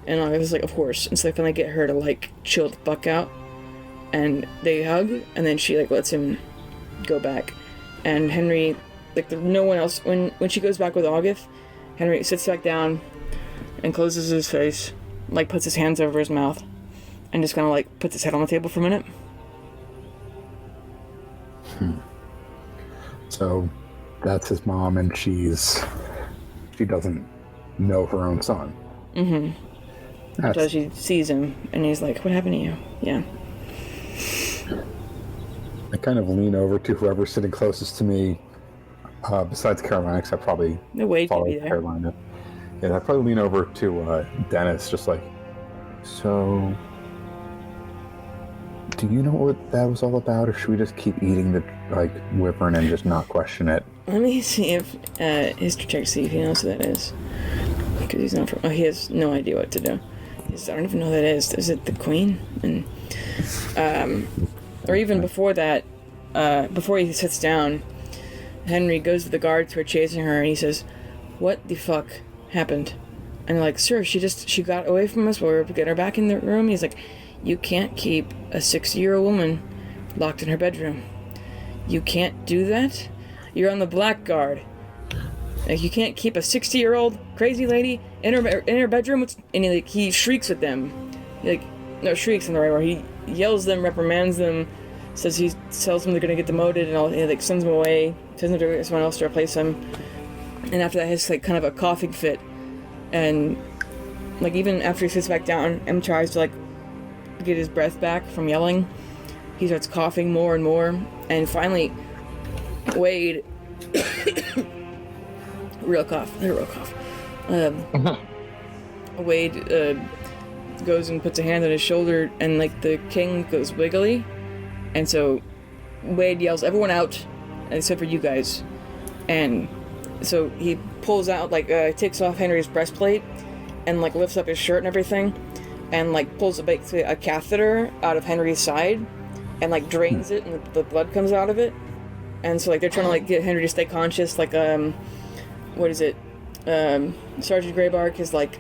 And August is like, of course. And so they finally get her to, like, chill the fuck out. And they hug, and then she, like, lets him go back. And Henry, like, no one else, when she goes back with August, Henry sits back down and closes his face, like, puts his hands over his mouth, and just kind of, like, puts his head on the table for a minute. So that's his mom, and she doesn't know her own son. Mm-hmm. So she sees him, and he's like, what happened to you? Yeah. I kind of lean over to whoever's sitting closest to me, besides Carolina, because I probably No way to follow be there. Carolina. Yeah, I probably lean over to Dennis, just like, so, do you know what that was all about, or should we just keep eating the, like, wyvern and just not question it? Let me see if, history check, see if he knows who that is. Because he's not from, he has no idea what to do. I don't even know who that is. Is it the queen? And, or even before that, before he sits down, Henry goes to the guards who are chasing her, and he says, what the fuck happened? And they're like, sir, she got away from us, we were getting her back in the room. He's like, you can't keep a 60-year-old woman locked in her bedroom. You can't do that. You're on the blackguard. Like, you can't keep a 60-year-old crazy lady in her bedroom. And he shrieks at them. Shrieks in the right word. He yells them, reprimands them, says he tells them they're gonna get demoted, and all. He like sends them away, sends them to someone else to replace him. And after that, he has like kind of a coughing fit, and like even after he sits back down and tries to like get his breath back from yelling, he starts coughing more and more, and finally Wade Real cough. Wade goes and puts a hand on his shoulder, and like the king goes wiggly, and so Wade yells, "Everyone out!" except for you guys. And so he pulls out, like, takes off Henry's breastplate, and like lifts up his shirt and everything, and like pulls a catheter out of Henry's side, and like drains it, and the blood comes out of it. And so like they're trying to like get Henry to stay conscious, like what is it? Sergeant Greybark is like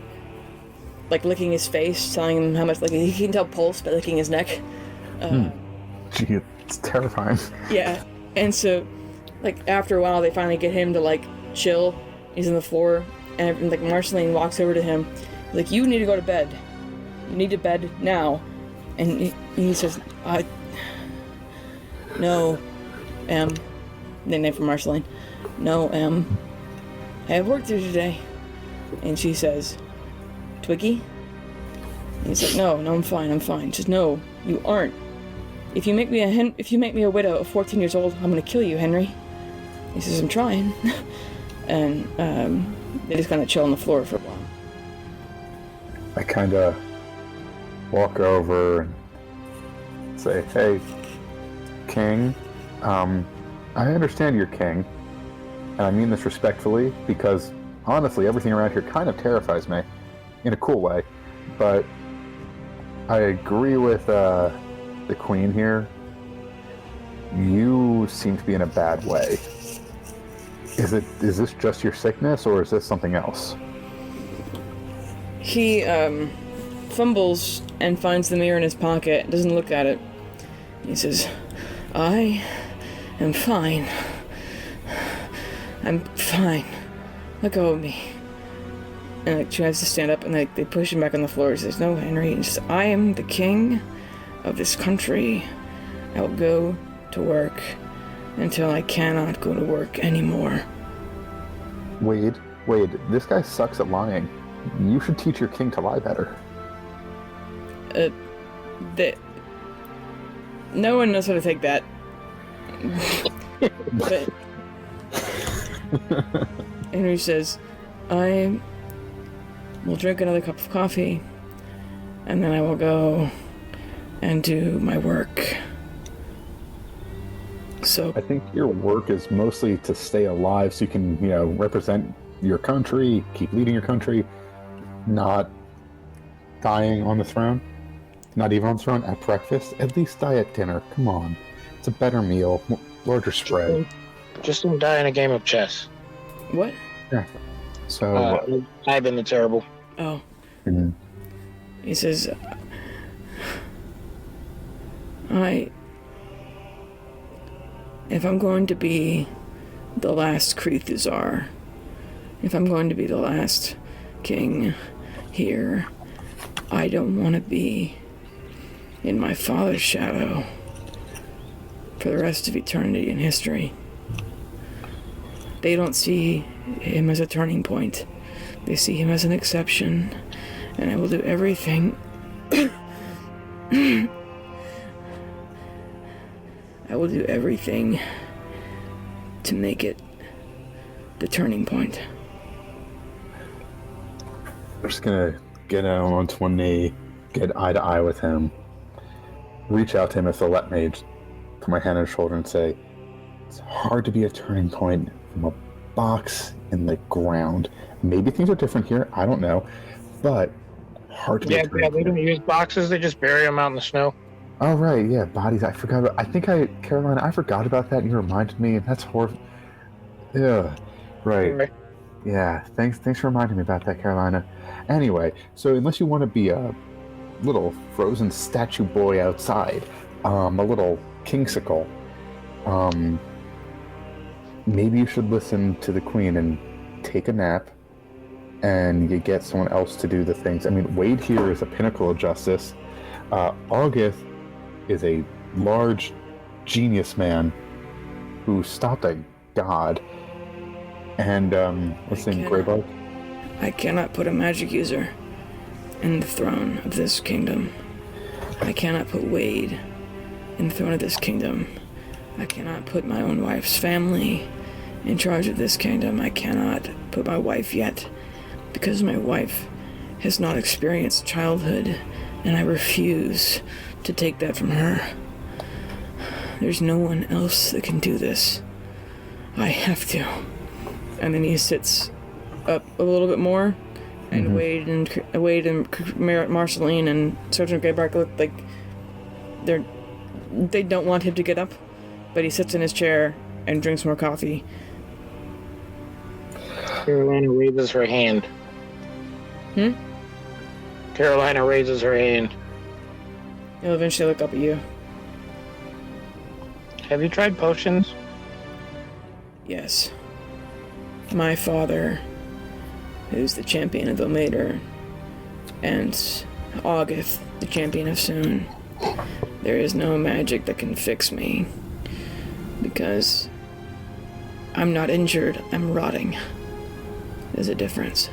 licking his face, telling him how much, like, he can tell pulse by licking his neck. Gee, it's terrifying. Yeah, and so, like, after a while, they finally get him to, like, chill. He's on the floor, and, like, Marceline walks over to him. Like, you need to go to bed. You need to bed now. And he says, no, the name for Marceline. No, I have work to do today. And she says, Twiggy? And he's like, no, I'm fine. She says, no, you aren't. If you make me a widow of 14 years old, I'm gonna kill you, Henry. He says, I'm trying. And they just kind of chill on the floor for a while. I kind of walk over and say, hey, King, I understand you're king, and I mean this respectfully, because honestly, everything around here kind of terrifies me, in a cool way, but I agree with the Queen here. You seem to be in a bad way. Is this just your sickness, or is this something else? He fumbles and finds the mirror in his pocket, doesn't look at it. He says, I am fine. I'm fine. Let go of me. And like tries to stand up, and they push him back on the floor. He says, no, Henry. He says, I am the king of this country. I will go to work until I cannot go to work anymore. Wade, this guy sucks at lying. You should teach your king to lie better. No one knows how to take that. But Henry says, I will drink another cup of coffee, and then I will go and do my work. So I think your work is mostly to stay alive so you can, represent your country, keep leading your country, not dying on the throne. Not even on the throne, at breakfast. At least die at dinner. Come on. It's a better meal, larger spread. Just don't die in a game of chess. what? Yeah. So I've been the terrible. Oh. mhm. He says, if I'm going to be the last Krethuzar, if I'm going to be the last king here, I don't want to be in my father's shadow for the rest of eternity in history. They don't see him as a turning point. They see him as an exception, and I will do everything I will do everything to make it the turning point. I'm just gonna get down onto one knee, get eye to eye with him, reach out to him as the let mage, put my hand on his shoulder and say, it's hard to be a turning point from a box in the ground. Maybe things are different here, I don't know, but hard to be a turning they don't use boxes, they just bury them out in the snow. Oh, right, yeah, bodies. I forgot about... Carolina, I forgot about that, and you reminded me, and that's horrible. Yeah, right. Yeah, thanks for reminding me about that, Carolina. Anyway, so unless you want to be a little frozen statue boy outside, a little kingsicle, maybe you should listen to the Queen and take a nap, and you get someone else to do the things. I mean, Wade here is a pinnacle of justice. August is a large genius man who stopped a god. And, what's his name, Greybark? I cannot put a magic user in the throne of this kingdom. I cannot put Wade in the throne of this kingdom. I cannot put my own wife's family in charge of this kingdom. I cannot put my wife yet, because my wife has not experienced childhood, and I refuse to take that from her. There's no one else that can do this. I have to. And then he sits up a little bit more, and Wade and Marceline and Sergeant Greybark look like they don't want him to get up, but he sits in his chair and drinks more coffee. Carolina raises her hand. Carolina raises her hand. He'll eventually look up at you. Have you tried potions? Yes. My father, who's the champion of Omater, and August, the champion of Soon. There is no magic that can fix me, because I'm not injured, I'm rotting. There's a difference.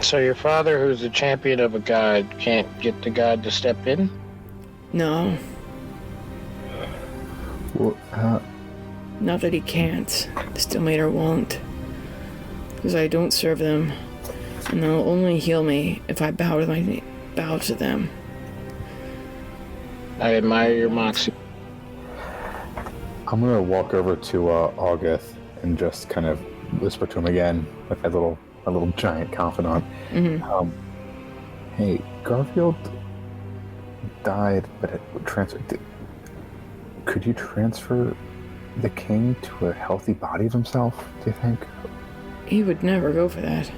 So your father, who's the champion of a god, can't get the god to step in? No. Well, Not that he can't. The Stillmater won't. Because I don't serve them. And they'll only heal me if I bow to them. I admire your moxie. I'm gonna walk over to August and just kind of whisper to him again, like my little giant confidant. Hey, Garfield died, but it transferred. Could you transfer the king to a healthy body of himself, do you think? He would never go for that.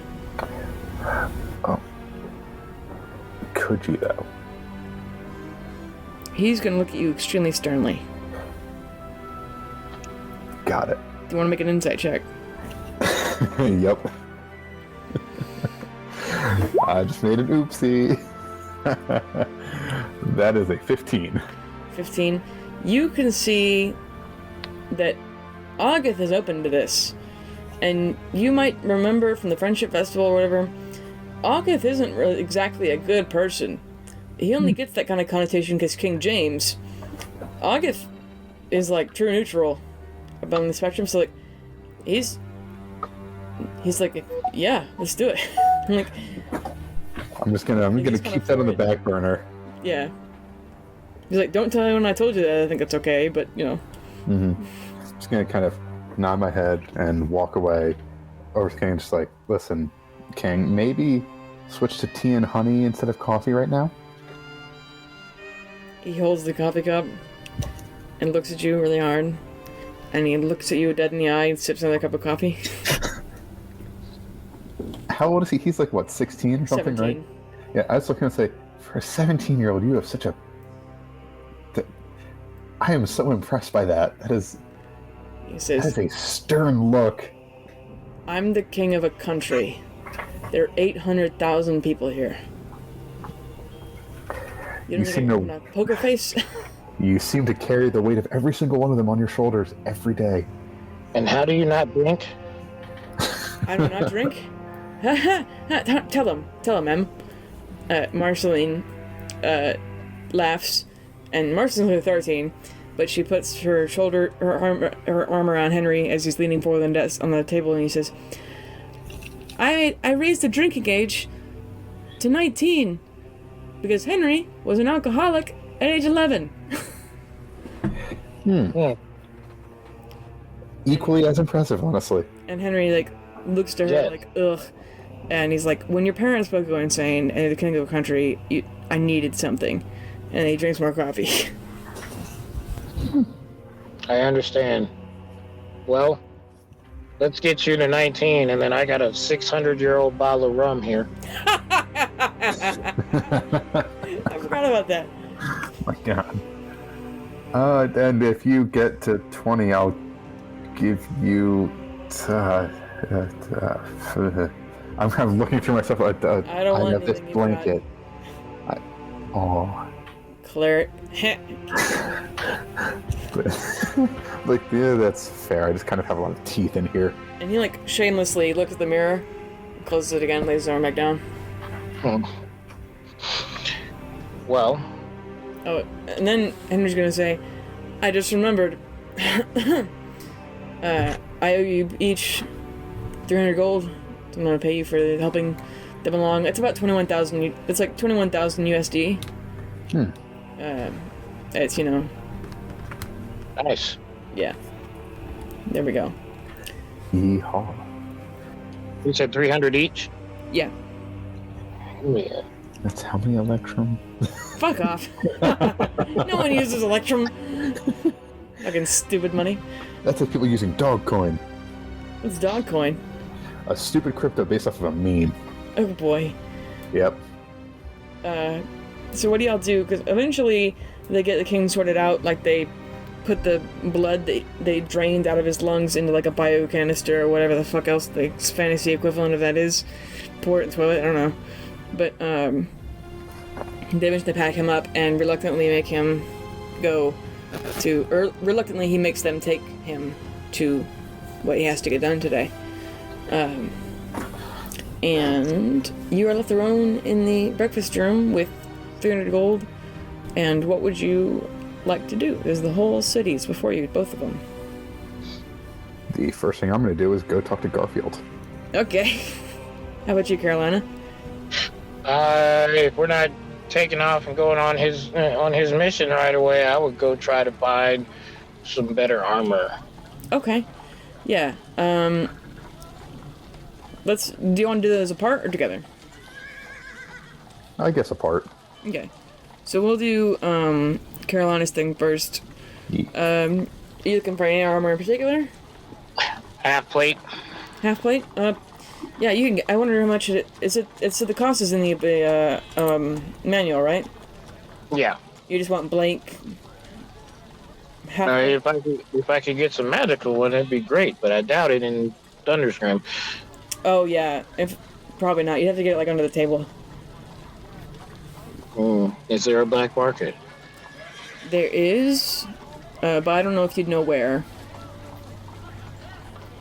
Oh. Could you, though? He's gonna look at you extremely sternly. Got it. Do you want to make an insight check? Yep. I just made an oopsie. That is a 15. 15. You can see that August is open to this. And you might remember from the Friendship Festival or whatever, August isn't really exactly a good person. He only gets that kind of connotation because King James. August is like true neutral above the spectrum, so like he's like, yeah, let's do it. I'm like, I'm gonna keep that on the back burner. yeah. He's like, don't tell anyone I told you that. I think that's okay, but you know. Just gonna kind of nod my head and walk away over to King, just like, listen, King, maybe switch to tea and honey instead of coffee right now? He holds the coffee cup and looks at you really hard. And he looks at you dead in the eye and sips another cup of coffee. How old is he? He's like, what, 16 or something, 17. right? Yeah, I was looking to say, for a 17-year-old, you have such a... I am so impressed by that. He says, that is a stern look. I'm the king of a country. There are 800,000 people here. You don't think I'm a poker face? You seem to carry the weight of every single one of them on your shoulders every day. And how do you not drink? I do not drink? Tell him, Em. Marceline laughs, and Marceline's only 13, but she puts her arm around Henry as he's leaning forward on the table, and he says, I raised the drinking age to 19 because Henry was an alcoholic at age 11. Equally as impressive, honestly. And Henry like looks to her like, ugh. And he's like, when your parents both go insane and they're the king of a country, I needed something. And he drinks more coffee. I understand. Well, let's get you to 19, and then I got a 600-year-old bottle of rum here. I forgot about that. Oh my god. And if you get to 20, I'll give you... I'm kind of looking through myself. I have this blanket. Claret. Like, yeah, that's fair. I just kind of have a lot of teeth in here. And he like shamelessly looks at the mirror, closes it again, lays his arm back down. Well. Oh, and then Henry's gonna say, I just remembered. I owe you each 300 gold. I'm gonna pay you for helping them along. It's about 21,000. It's like 21,000 USD. It's, you know. Nice. Yeah. There we go. Yeehaw. You said 300 each? Yeah. Oh, yeah. That's how many Electrum? Fuck off. No one uses Electrum. Fucking stupid money. That's like people using Dogcoin. What's Dogcoin? A stupid crypto based off of a meme. Oh boy. Yep. So what do y'all do? Because eventually they get the king sorted out. Like they put the blood they drained out of his lungs into like a biocanister or whatever the fuck else the fantasy equivalent of that is. Pour it into it. I don't know. But they eventually pack him up and reluctantly make him go to. Or reluctantly he makes them take him to what he has to get done today. And you are left alone in the breakfast room with 300 gold. And what would you like to do? There's the whole cities before you, both of them. The first thing I'm going to do is go talk to Garfield. Okay. How about you, Carolina? If we're not taking off and going on his mission right away, I would go try to find some better armor. Okay. Yeah. Do you want to do those apart or together? I guess apart. Okay. So we'll do Carolina's thing first. Yeah. Are you looking for any armor in particular? Half plate. Half plate? Yeah, you can get, I wonder how much so the cost is in the manual, right? Yeah. You just want blank half If I could get some magical one, it'd be great, but I doubt it in Thunderscream. Oh yeah, probably not. You'd have to get it like under the table. Is there a black market? There is, but I don't know if you'd know where.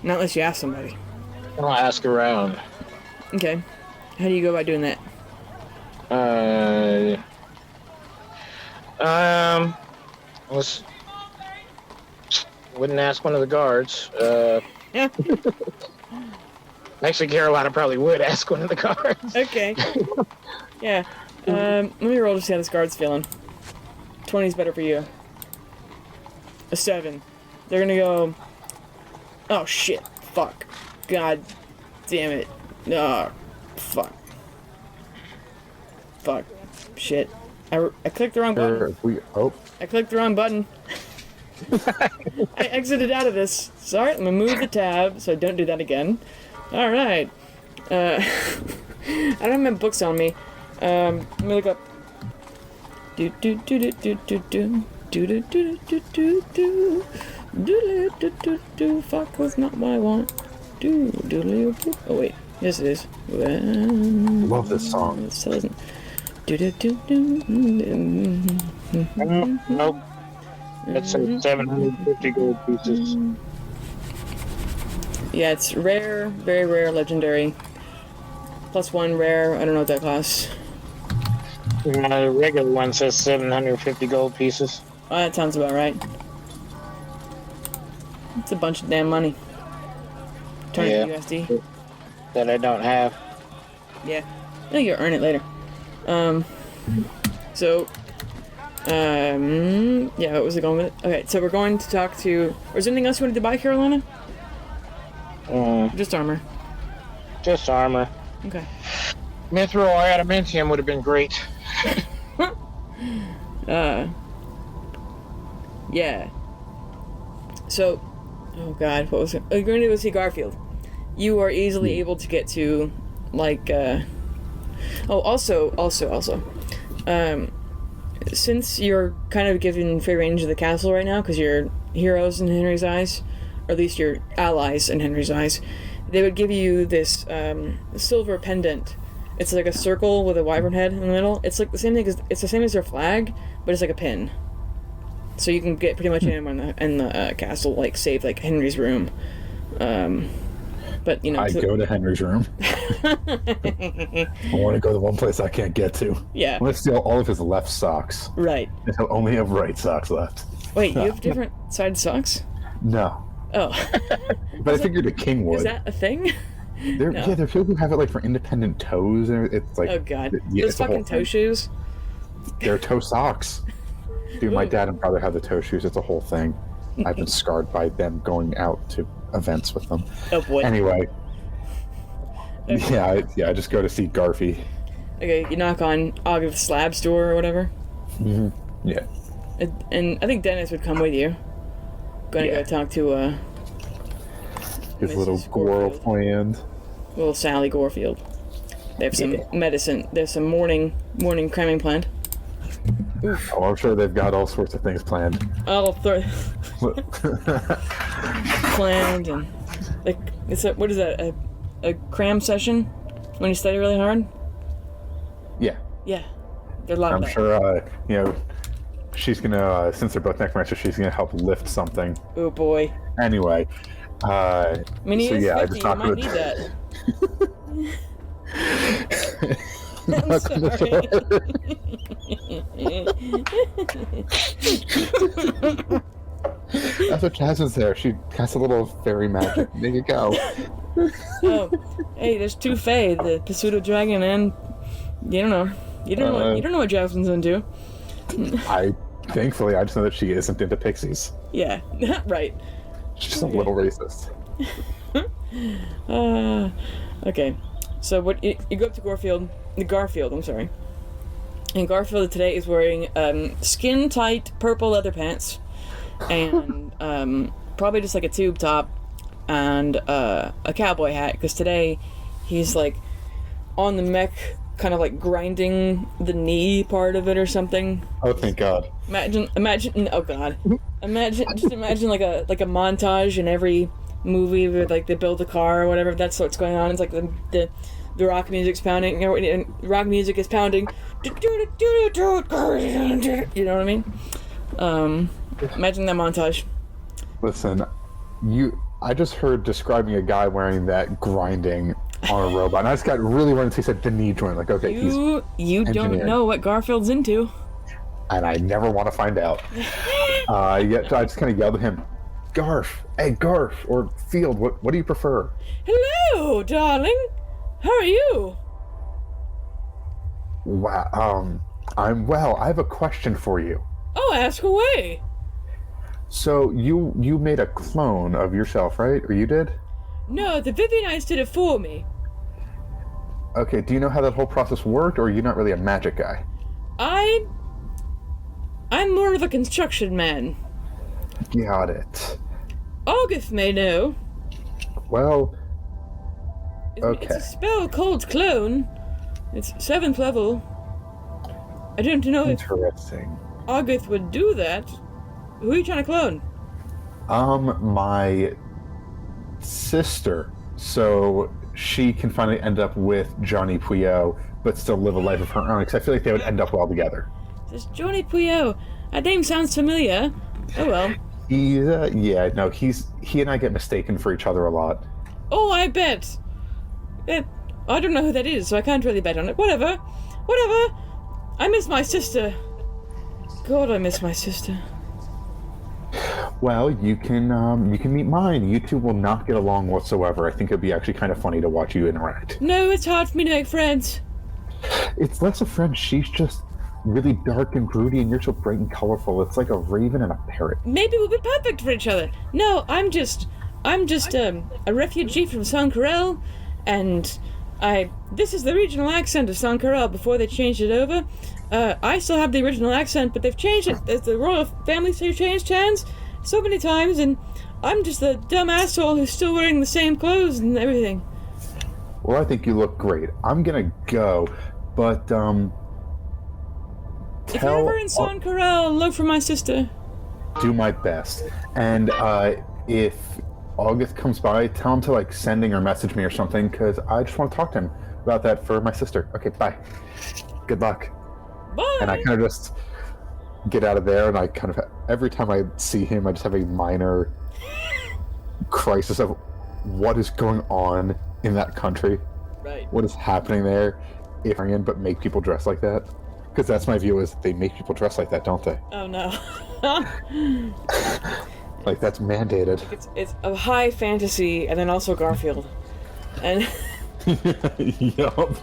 Not unless you ask somebody. I'll ask around. Okay. How do you go about doing that? Wouldn't ask one of the guards. Yeah. Actually, Carolina probably would ask one of the guards. Okay. Yeah. Let me roll to see how this guard's feeling. 20's better for you. A 7. They're gonna go. Oh shit. Fuck. God damn it. Oh, fuck. Fuck. Shit. I clicked the wrong button. I clicked the wrong button. I exited out of this. Sorry, let me move the tab so I don't do that again. Alright. I don't have my books on me. Let me look up. Do do do do do do do do do do do do do do do do do. Fuck was not what I want. Do do do. Oh wait, yes it is. Love this song. It still isn't. Do do do do. Nope. That's 750 gold pieces. Yeah, it's rare, very rare, legendary. +1 rare. I don't know what that costs. The regular one says 750 gold pieces. Oh, that sounds about right. It's a bunch of damn money. 20 USD. That I don't have. Yeah. No, you'll earn it later. Yeah, what was it going with? Okay, so we're going to talk to... Or is there anything else you wanted to buy, Carolina? Just armor. Just armor. Okay. Mithril or adamantium would have been great. Yeah. So, oh god, what was it? Oh, you're going to go see Garfield. You are easily able to get to, like, also, since you're kind of given free range of the castle right now, because you're heroes in Henry's eyes, or at least you're allies in Henry's eyes, they would give you this silver pendant. It's like a circle with a wyvern head in the middle. It's like the same thing it's the same as their flag, but it's like a pin. So you can get pretty much anyone in the castle, like save like Henry's room. But you know, I go to Henry's room. I want to go to one place I can't get to. Yeah. I'm gonna steal all of his left socks. Right. And he'll only have right socks left. Wait, you have different side socks? No. Oh. But I figured a king would. Is that a thing? There, No. Yeah, there are people who have it like for independent toes, and it's like Oh god. yeah, Those it's a whole fucking toe thing. shoes. They're toe socks. Dude, my Ooh. dad and brother have the toe shoes. It's a whole thing. I've been scarred by them going out to events with them. Oh boy. Anyway, Okay. I just go to see Garfy. Okay, you knock on August Slab's door or whatever. Yeah. And I think Dennis would come with you. Gonna Yeah. go talk to His Mrs. little Gorefield. girlfriend. little Sally Gorefield. They have some Yeah. medicine. There's some morning cramming planned. Oof. Oh, I'm sure they've got all sorts of things planned. I'll throw planned and like what is that? A cram session when you study really hard? Yeah. Yeah. They're a lot of I'm that. sure, she's gonna, since they're both necromancers, she's gonna help lift something. Oh boy. Anyway, I mean, he so is yeah, 50, I just you knocked might on need the that. I'm knocked on the door. That's what Jasmine's there. She casts a little fairy magic. There you go. Oh, hey, there's two Fae, the pseudo dragon, and you don't know. You don't know what Jasmine's into. Thankfully, I just know that she isn't into pixies. Yeah, right. She's a little racist. Okay. So what you go up to Garfield, I'm sorry. And Garfield today is wearing skin-tight purple leather pants and probably just like a tube top and a cowboy hat, because today he's like on the mech, kind of like grinding the knee part of it or something. Oh, thank God. Imagine oh god. Imagine like a montage in every movie where like they build a car or whatever. That's what's going on. It's like the rock music's pounding, and rock music is pounding. You know what I mean? Imagine that montage. Listen, I just heard describing a guy wearing that grinding on a robot, and I just got really worried until he said the knee joint. Like, okay, he's You don't engineered. know what Garfield's into. And I never want to find out. Yet I just kind of yelled at him, Garf, hey Garf, or Field, what do you prefer? Hello, darling. How are you? Wow, I'm well. I have a question for you. Oh, ask away. So you made a clone of yourself, right? Or you did? No, the Vivianites did it for me. Okay, do you know how that whole process worked, or are you not really a magic guy? I'm more of a construction man. Got it. August may know. Well, It's okay. a spell called Clone. It's 7th level. I don't know if Interesting. August would do that. Who are you trying to clone? My sister. So she can finally end up with Johnny Puyo, but still live a life of her own, because I feel like they would end up well together. This Johnny Puyo. That name sounds familiar. Oh well. He and I get mistaken for each other a lot. Oh, I bet. I don't know who that is, so I can't really bet on it. Whatever. I miss my sister. God, I miss my sister. Well, you can meet mine. You two will not get along whatsoever. I think it'd be actually kind of funny to watch you interact. No, it's hard for me to make friends. It's less a friend. She's just really dark and broody, and you're so bright and colorful. It's like a raven and a parrot. Maybe we'll be perfect for each other. No, I'm just a refugee from Sankarel, and this is the regional accent of Sankarel before they changed it over. I still have the original accent, but they've changed it. The royal families have changed hands so many times, and I'm just the dumb asshole who's still wearing the same clothes and everything. Well, I think you look great. I'm gonna go, but If you're ever in Sankarel, look for my sister. do my best. And if August comes by, tell him to sending or message me or something, because I just want to talk to him about that for my sister. Okay, bye. Good luck. Bye. And I kind of just get out of there, and I kind of every time I see him, I just have a minor crisis of what is going on in that country. Right. What is happening there? But make people dress like that. Because that's my view, is they make people dress like that, don't they? Oh no. Like, that's mandated. It's a high fantasy, and then also Garfield, and Yup.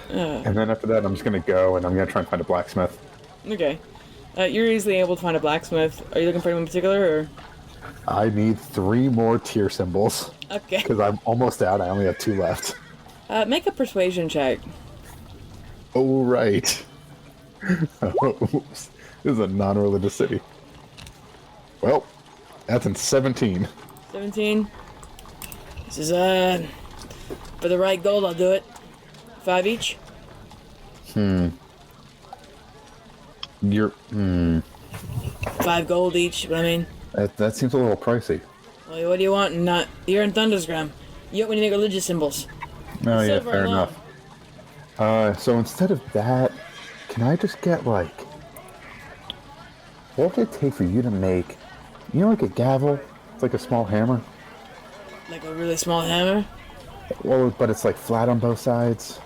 And then after that, I'm just gonna go and I'm gonna try and find a blacksmith. okay. You're easily able to find a blacksmith. Are you looking for anyone in particular, or? I need 3 more tier symbols. Okay. Because I'm almost out. I only have 2 left. Make a persuasion check. Oh, right. Oops. This is a non-religious city. Well, that's in 17. 17. This is, for the right gold, I'll do it. 5 each. You're... 5 gold each, but I mean... That seems a little pricey. Well, what do you want? You're in Thundersgram. You don't want to make religious symbols. Oh, yeah, Silver fair alone. enough. So instead of that, can I just get, like... What would it take for you to make... You know, like a gavel? It's like a small hammer. Like a really small hammer? Well, but it's, like, flat on both sides.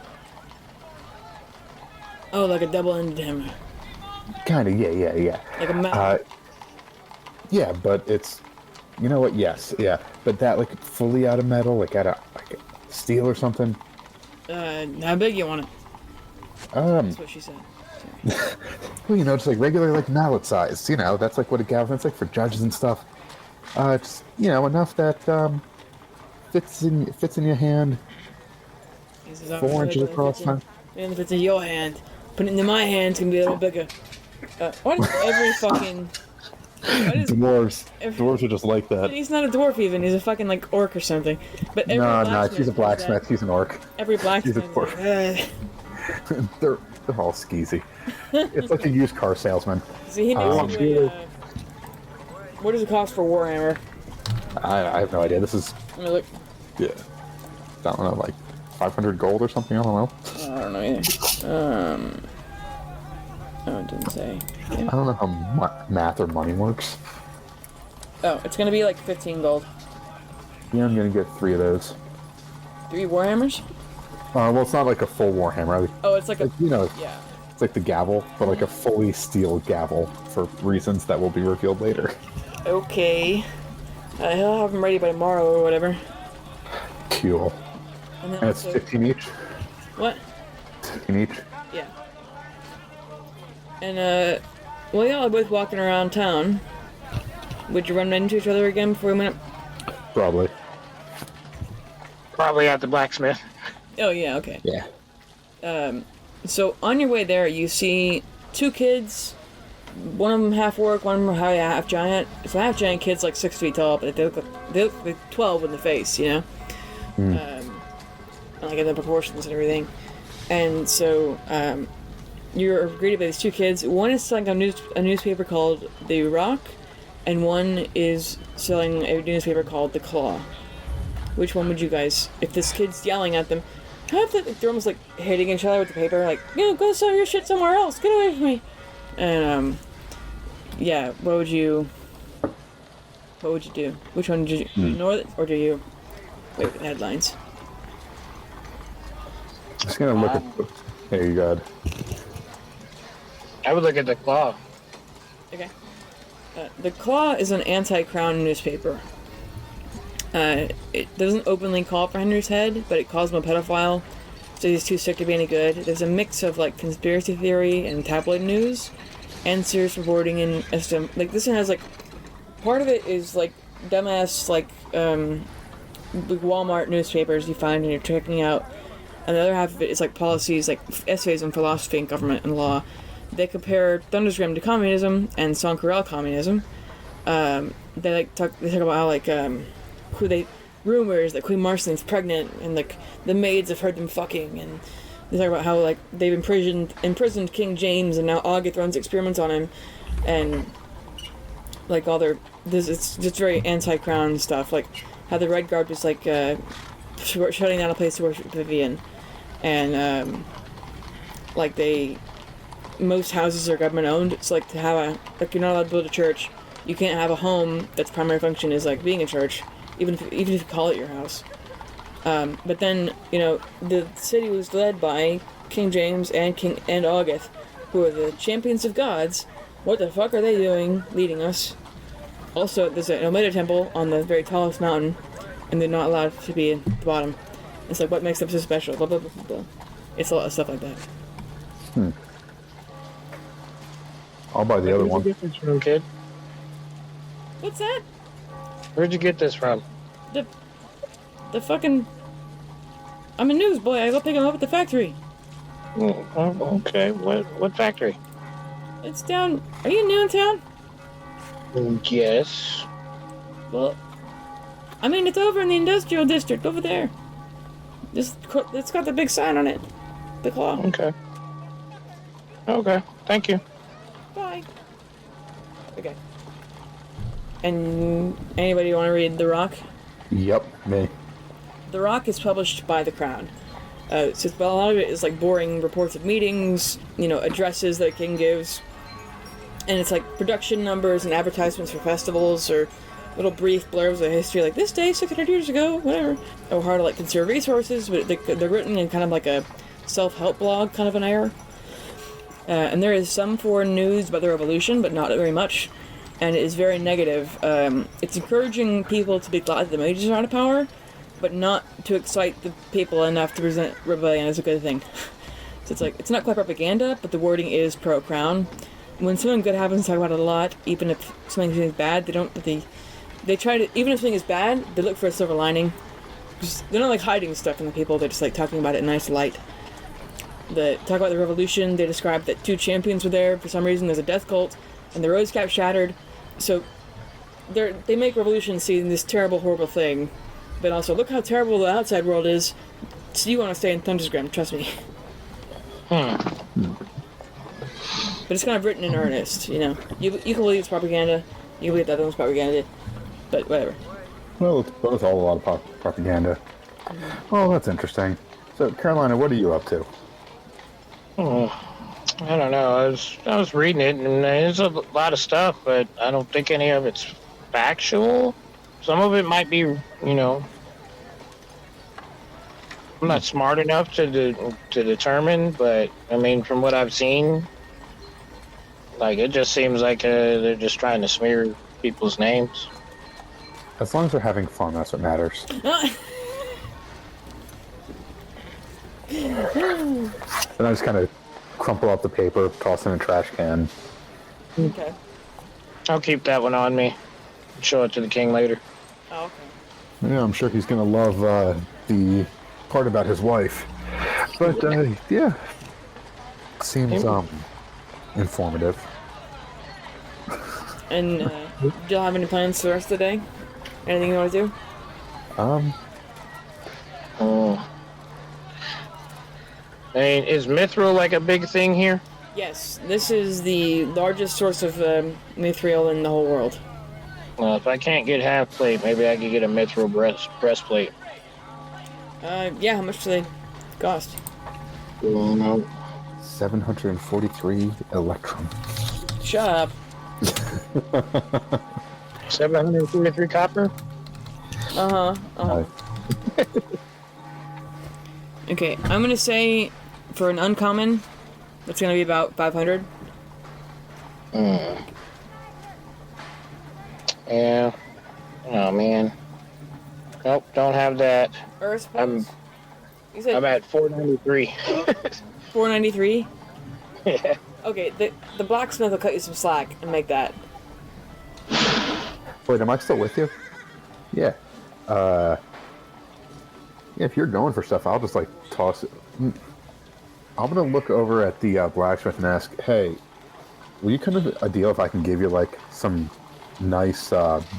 Oh, like a double-ended hammer. Kinda, yeah. Like a mallet. Yeah, but it's... You know what? Yes, yeah. But that, like, fully out of metal, like out of like steel or something? How big you want it? That's what she said. Well, you know, just like regular, like, mallet size. You know, that's like what a gavel is like for judges and stuff. Just, you know, enough that, fits in your hand. 4 inches across. And if it's in your hand, put it into my hand, it's gonna be a little bigger. Why does every fucking... Dwarves are just like that. He's not a dwarf even, he's a fucking, like, orc or something. But every No, she's a does blacksmith, that. he's an orc. Every blacksmith He's a dwarf. They're all skeezy. It's like a used car salesman. See, he knows what does it cost for Warhammer? I have no idea. This is... Let me look. Yeah. I don't know, like 500 gold or something? I don't know. I don't know either. Oh, it didn't say. I don't know how math or money works. Oh, it's gonna be like 15 gold. Yeah, I'm gonna get 3 of those. 3 Warhammers? Well, it's not like a full Warhammer. Oh, it's like a... You know, Yeah. it's like the gavel, but like a fully steel gavel for reasons that will be revealed later. Okay. He'll have them ready by tomorrow or whatever. Cool. And then And it's also... 15 each? What? 15 each? Yeah. And, well, y'all are both walking around town. Would you run into each other again before we went up? Probably. Probably at the blacksmith. Oh, yeah, okay. Yeah. So, on your way there, you see 2 kids. One of them half orc, one of them half giant. So half giant kid's like 6 feet tall, but they look like 12 in the face, you know? Like in the proportions and everything. And so, you're greeted by these 2 kids. One is selling a newspaper called The Rock, and one is selling a newspaper called The Claw. Which one would you guys, if this kid's yelling at them, they're almost like hitting each other with the paper, like, go sell your shit somewhere else, get away from me. And, yeah, what would you do? Which one did you ignore it, or do you wait for the headlines? Just gonna look at... There you go. I would look at the claw. Okay. The Claw is an anti-crown newspaper. It doesn't openly call for Henry's head, but it calls him a pedophile, so he's too sick to be any good. There's a mix of, like, conspiracy theory and tabloid news, and serious reporting, and like, this one has, like, part of it is, like, dumbass, like Walmart newspapers you find and you're checking out, and the other half of it is, like, policies, like, essays on philosophy and government and law. They compare Thundersgram to communism and Sankarel communism. They talk about how, like, rumors that Queen Marceline's pregnant, and, like, the maids have heard them fucking, and they talk about how, like, they've imprisoned King James, and now August runs experiments on him, and, like, it's just very anti-crown stuff, like how the Red Guard was, like, shutting down a place to worship Vivian, and, like, most houses are government owned. It's like to have you're not allowed to build a church. You can't have a home that's primary function is like being a church, even if you call it your house. But then, you know, the city was led by King James and King August, who are the champions of gods, What the fuck are they doing leading us? Also, there's an Omega temple on the very tallest mountain, and they're not allowed to be at the bottom. It's like, what makes them so special? Blah, blah, blah, blah, blah. It's a lot of stuff like that. I'll buy the other one. Where'd you get this from, kid? What's that? Where'd you get this from? The fucking... I'm a newsboy. I go pick them up at the factory. Oh, okay. What factory? It's down... Are you new in town? Yes. Well, I mean, it's over in the industrial district, over there. Just, it's got the big sign on it. The claw. Okay. Okay. Thank you. Bye. Okay. And anybody want to read The Rock? Yep, me. The Rock is published by the Crown. So a lot of it is like boring reports of meetings, addresses that King gives. And it's like production numbers and advertisements for festivals or little brief blurbs of history, like this day, 600 years ago, whatever. Or how to like conserve resources, but they're written in kind of like a self-help blog kind of an air. And there is some foreign news about the revolution, but not very much. And it is very negative. It's encouraging people to be glad that the majors are out of power, but not to excite the people enough to present rebellion as a good thing. So it's like, it's not quite propaganda, but the wording is pro-crown. When something good happens, talk about it a lot, even if something is bad, they try to, even if something is bad, they look for a silver lining. They're not like hiding stuff from the people, they're just like talking about it in nice light. Talk about the revolution, they describe that 2 champions were there, for some reason there's a death cult, and the rose cap shattered. So they make revolution seem this terrible, horrible thing, but also look how terrible the outside world is, so you want to stay in Thundersgram, trust me. But it's kind of written in earnest, You can believe it's propaganda, you can believe the other one's propaganda, but whatever. Well, it's both all a lot of propaganda. Oh, that's interesting. So, Carolina, what are you up to? I don't know. I was reading it, and there's a lot of stuff, but I don't think any of it's factual. Some of it might be, I'm not smart enough to determine, but I mean, from what I've seen, like it just seems like they're just trying to smear people's names. As long as they're having fun, that's what matters. And I just kind of crumple up the paper, toss it in a trash can. Okay. I'll keep that one on me. Show it to the king later. Oh, okay. Yeah, I'm sure he's gonna love the part about his wife. But yeah, seems informative. And do you have any plans for the rest of the day? Anything you want to do? I mean, is mithril like a big thing here? Yes, this is the largest source of mithril in the whole world. Well, if I can't get half plate, maybe I could get a mithril breastplate. Yeah, how much do they cost? Well, no. 743 electrum. Shut up. 743 copper? Okay, I'm gonna say for an uncommon, that's gonna be about 500. Yeah. Oh, man. Nope, don't have that. Earth I'm You said I'm at 493. 493? Yeah. Okay, the blacksmith will cut you some slack and make that. Wait, am I still with you? Yeah. Yeah, if you're going for stuff, I'll just like toss it. I'm gonna look over at the blacksmith and ask, hey, will you come to a deal if I can give you like some nice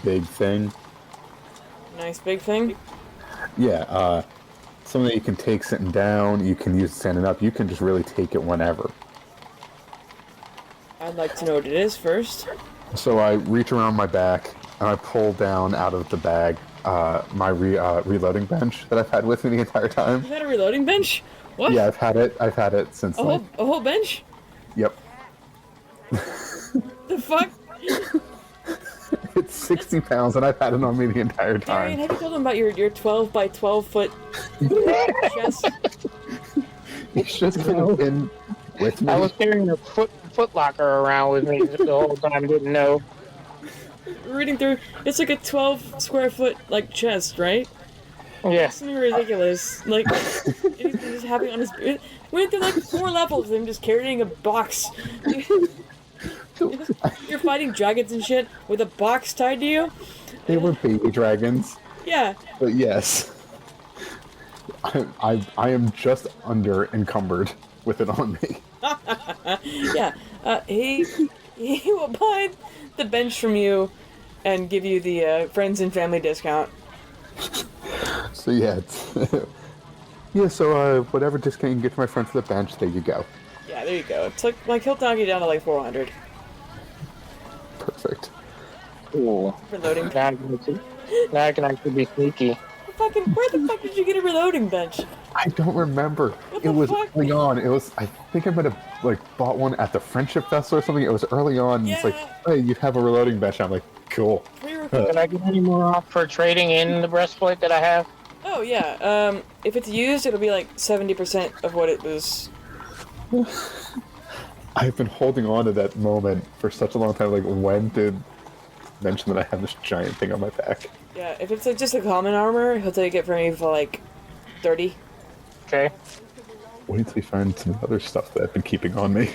big thing? Nice big thing? Yeah, something that you can take sitting down, you can use standing up, you can just really take it whenever. I'd like to know what it is first. So I reach around my back and I pull down out of the bag my reloading bench that I've had with me the entire time. You had a reloading bench? What? Yeah, I've had it since a whole bench? Yep. The fuck? It's 60 pounds and I've had it on me the entire time. Darian, have you told him about your 12 by 12 foot chest? It's just been With me? I was carrying a foot locker around with me the whole time. Didn't know. Reading through, it's like a 12 square foot like chest, right? Yeah. It's ridiculous. Like, anything just happening on his. It went through like 4 levels of him just carrying a box. You're fighting dragons and shit with a box tied to you? They were baby dragons. Yeah. But yes. I am just under encumbered with it on me. Yeah. He will buy the bench from you and give you the friends and family discount. So yeah, it's yeah. So whatever discount you can get to my friend for the bench, there you go. Yeah, there you go. It's like he'll knock you down to like 400. Perfect. Cool. Reloading. Now I can actually be sneaky. Where the fuck did you get a reloading bench? I don't remember. What It the was fuck? early on. It was. I think I might have like bought one at the Friendship Festival or something. It was early on. Yeah. It's like, hey, you have a reloading bench. I'm like, cool. Can I get any more off for trading in the breastplate that I have? Oh yeah. If it's used, it'll be like 70% of what it was. I've been holding on to that moment for such a long time. Like, when to mention that I have this giant thing on my back? Yeah. If it's like just a common armor, he'll take it from me for like 30. Okay. Wait until you find some other stuff that I've been keeping on me.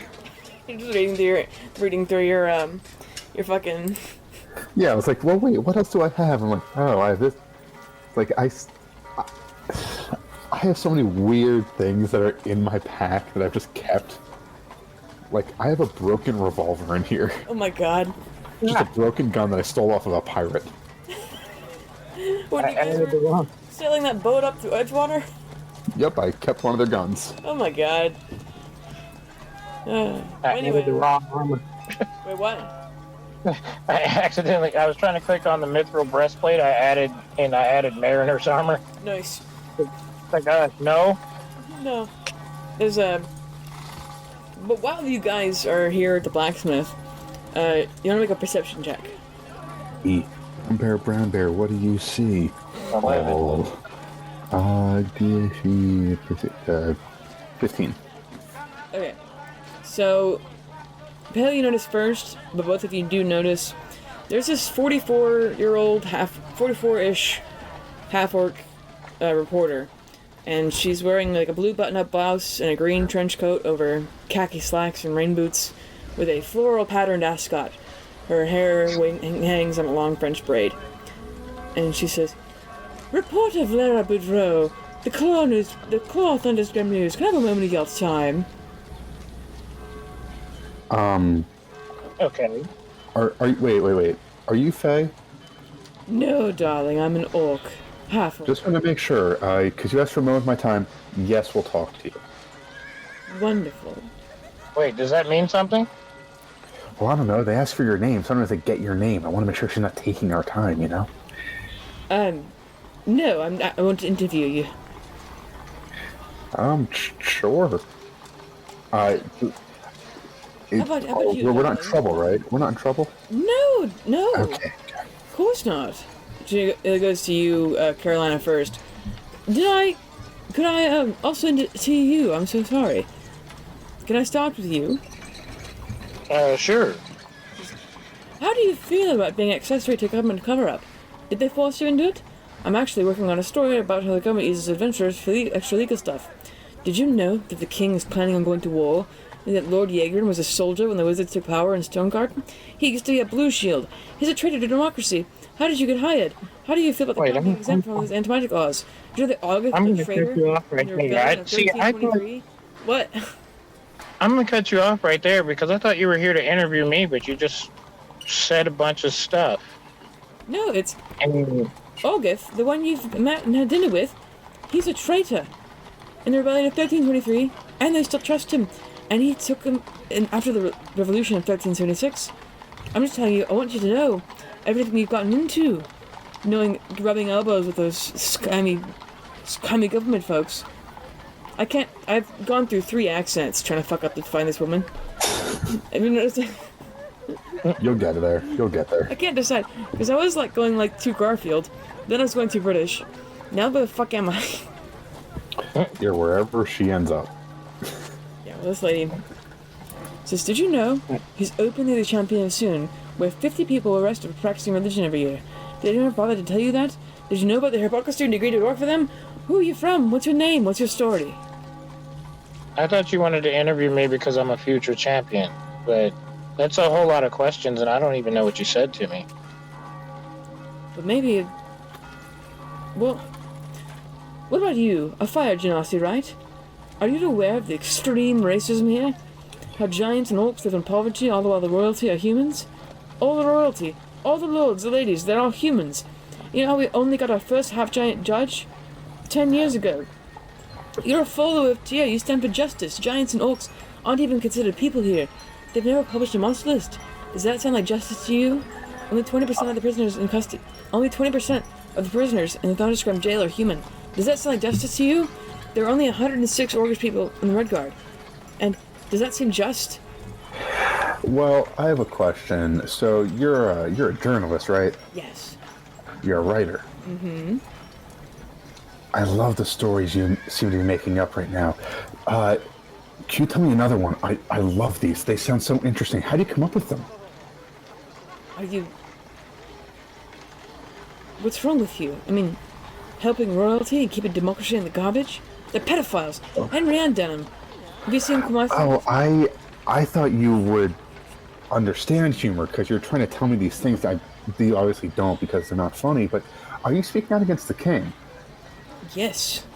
You're just reading through your fucking. Yeah, I was like, well, wait, what else do I have? I'm like, oh, I have this. Like, I have so many weird things that are in my pack that I've just kept. Like, I have a broken revolver in here. Oh my god. Just a broken gun that I stole off of a pirate. When you I guys ended the were wrong. sailing that boat up to Edgewater? Yep, I kept one of their guns. Oh my god. I ended the Anyway, wrong armor. wait, what? I was trying to click on the mithril breastplate. I added Mariner's armor. Nice. Like, no. No. There's a. But while you guys are here at the blacksmith, you want to make a perception check. Bear, brown bear, what do you see? 11. 15. Okay. So, Pale, you notice first, but both of you do notice, there's this 44-year-old, 44-ish half-orc reporter. And she's wearing like a blue button-up blouse and a green trench coat over khaki slacks and rain boots with a floral patterned ascot. Her hair hangs on a long French braid. And she says, "Reporter Valera Boudreau, the cloth under Grim News. Can I have a moment of your time?" Okay. Are you, wait. Are you Faye? No, darling, I'm an orc. Half orc. Just want to make sure, because you asked for a moment of my time. Yes, we'll talk to you. Wonderful. Wait, does that mean something? Well, I don't know. They asked for your name. Sometimes they get your name. I want to make sure she's not taking our time, you know? No, I'm not. I want to interview you. Sure. How about you, we're not in darling? trouble, right? We're not in trouble? No. Okay. Of course not. She goes to you, Carolina, first. Could I also see you? I'm so sorry. Can I start with you? Sure. How do you feel about being accessory to government cover-up? Did they force you into it? I'm actually working on a story about how the government uses adventurers for extra legal stuff. Did you know that the king is planning on going to war? And that Lord Yeagran was a soldier when the wizards took power in Stonegarden? He used to be a blue shield. He's a traitor to democracy. How did you get hired? How do you feel about the government being exempt from all these anti-magic laws? Did you know that August I'm was gonna a traitor cut you off right in the there. rebellion of See, I thought- 1323? What? I'm gonna cut you off right there because I thought you were here to interview me, but you just said a bunch of stuff. No, it's And August, the one you've met and had dinner with. He's a traitor in the rebellion of 1323, and they still trust him. And he took him in after the revolution of 1376. I'm just telling you, I want you to know everything you've gotten into. Rubbing elbows with those scummy government folks. I've gone through 3 accents trying to fuck up to find this woman. Have you noticed? You'll get there. You'll get there. I can't decide, because I was like going like too Garfield, then I was going too British. Now where the fuck am I? You're wherever she ends up. Yeah, well, this lady, Says, did you know he's openly the champion of Soon, where 50 people were arrested for practicing religion every year? Did anyone bother to tell you that? Did you know about the hypocrisy and degree to work for them? Who are you from? What's your name? What's your story? I thought you wanted to interview me because I'm a future champion, but that's a whole lot of questions, and I don't even know what you said to me. But maybe... Well... What about you? A fire genasi, right? Are you aware of the extreme racism here? How giants and orcs live in poverty, all the while the royalty are humans? All the royalty, all the lords, the ladies, they're all humans. You know how we only got our first half-giant judge? 10 years ago. You're a follower of Tia, you stand for justice. Giants and orcs aren't even considered people here. They've never published a monster list. Does that sound like justice to you? Only 20% of the prisoners in custody... Only 20% of the prisoners in the Thunderscrum jail are human. Does that sound like justice to you? There are only 106 Orcish people in the Red Guard. And does that seem just? Well, I have a question. So you're a journalist, right? Yes. You're a writer. Mm-hmm. I love the stories you seem to be making up right now. Can you tell me another one? I love these. They sound so interesting. How do you come up with them? Are you... What's wrong with you? I mean, helping royalty and keeping democracy in the garbage? They're pedophiles. Oh. Henry and Denham. Have you seen Kumai? Oh, I thought you would understand humor because you're trying to tell me these things. You obviously don't because they're not funny, but are you speaking out against the king? Yes.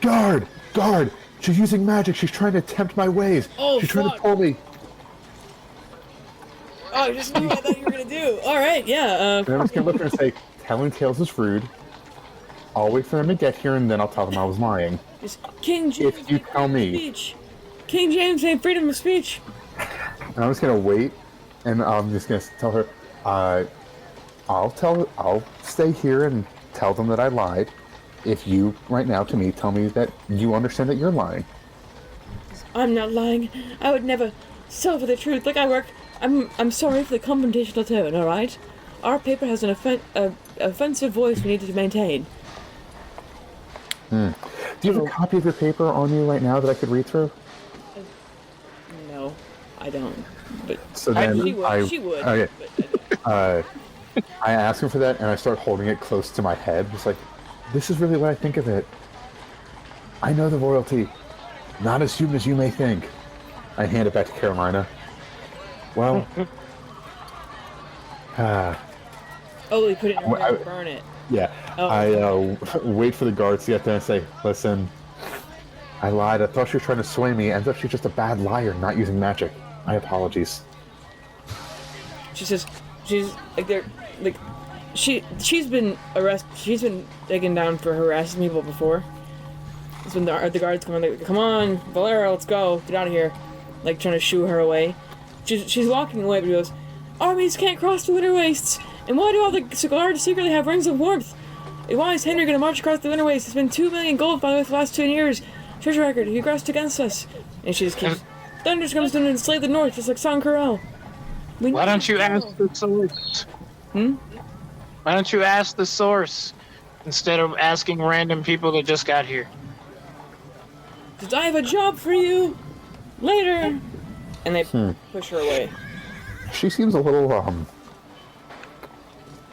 Guard! Guard! She's using magic. She's trying to tempt my ways. Oh, She's trying to fuck. pull me. Oh, I just knew what I thought you were gonna do. Alright, yeah, And I'm just going to look at her and say, telling tales is rude. I'll wait for them to get here, and then I'll tell them I was lying. just King James If you made tell freedom of me. speech. King James made freedom of speech. And I'm just going to wait, and I'm just going to tell her, I'll stay here and tell them that I lied. If you, right now, to me, tell me that you understand that you're lying. I'm not lying. I would never sell for the truth. Like I work. I'm sorry for the confrontational tone. All right. Our paper has an offensive voice we need to maintain. Do you have a copy of your paper on you right now that I could read through? No, I don't. But So then she would. Okay. But I don't. I ask him for that, and I start holding it close to my head. It's like, this is really what I think of it. I know the royalty. Not as human as you may think. I hand it back to Carolina. Well, Oh, we put it in her I- and burn it. yeah. Oh. I wait for the guards to get there and say, listen, I lied. I thought she was trying to sway me. Ends up she's just a bad liar, not using magic. My apologies. She says she's like they're like she's been arrested. She's been taken down for harassing people before. It's when the guards come on, like, come on, Valera, let's go, get out of here, like trying to shoo her away. She's walking away, but he goes, armies can't cross the winter wastes. And why do all the guards secretly have rings of warmth? And why is Henry gonna march across the winter wastes? It's been 2 million gold by the way for the last 2 years. Treasure record, he aggressed against us. And she just keeps, thunder comes down and slay the north, just like San Corral. Why don't you ask the source? Why don't you ask the source instead of asking random people that just got here? Because I have a job for you later. And they push her away. She seems a little,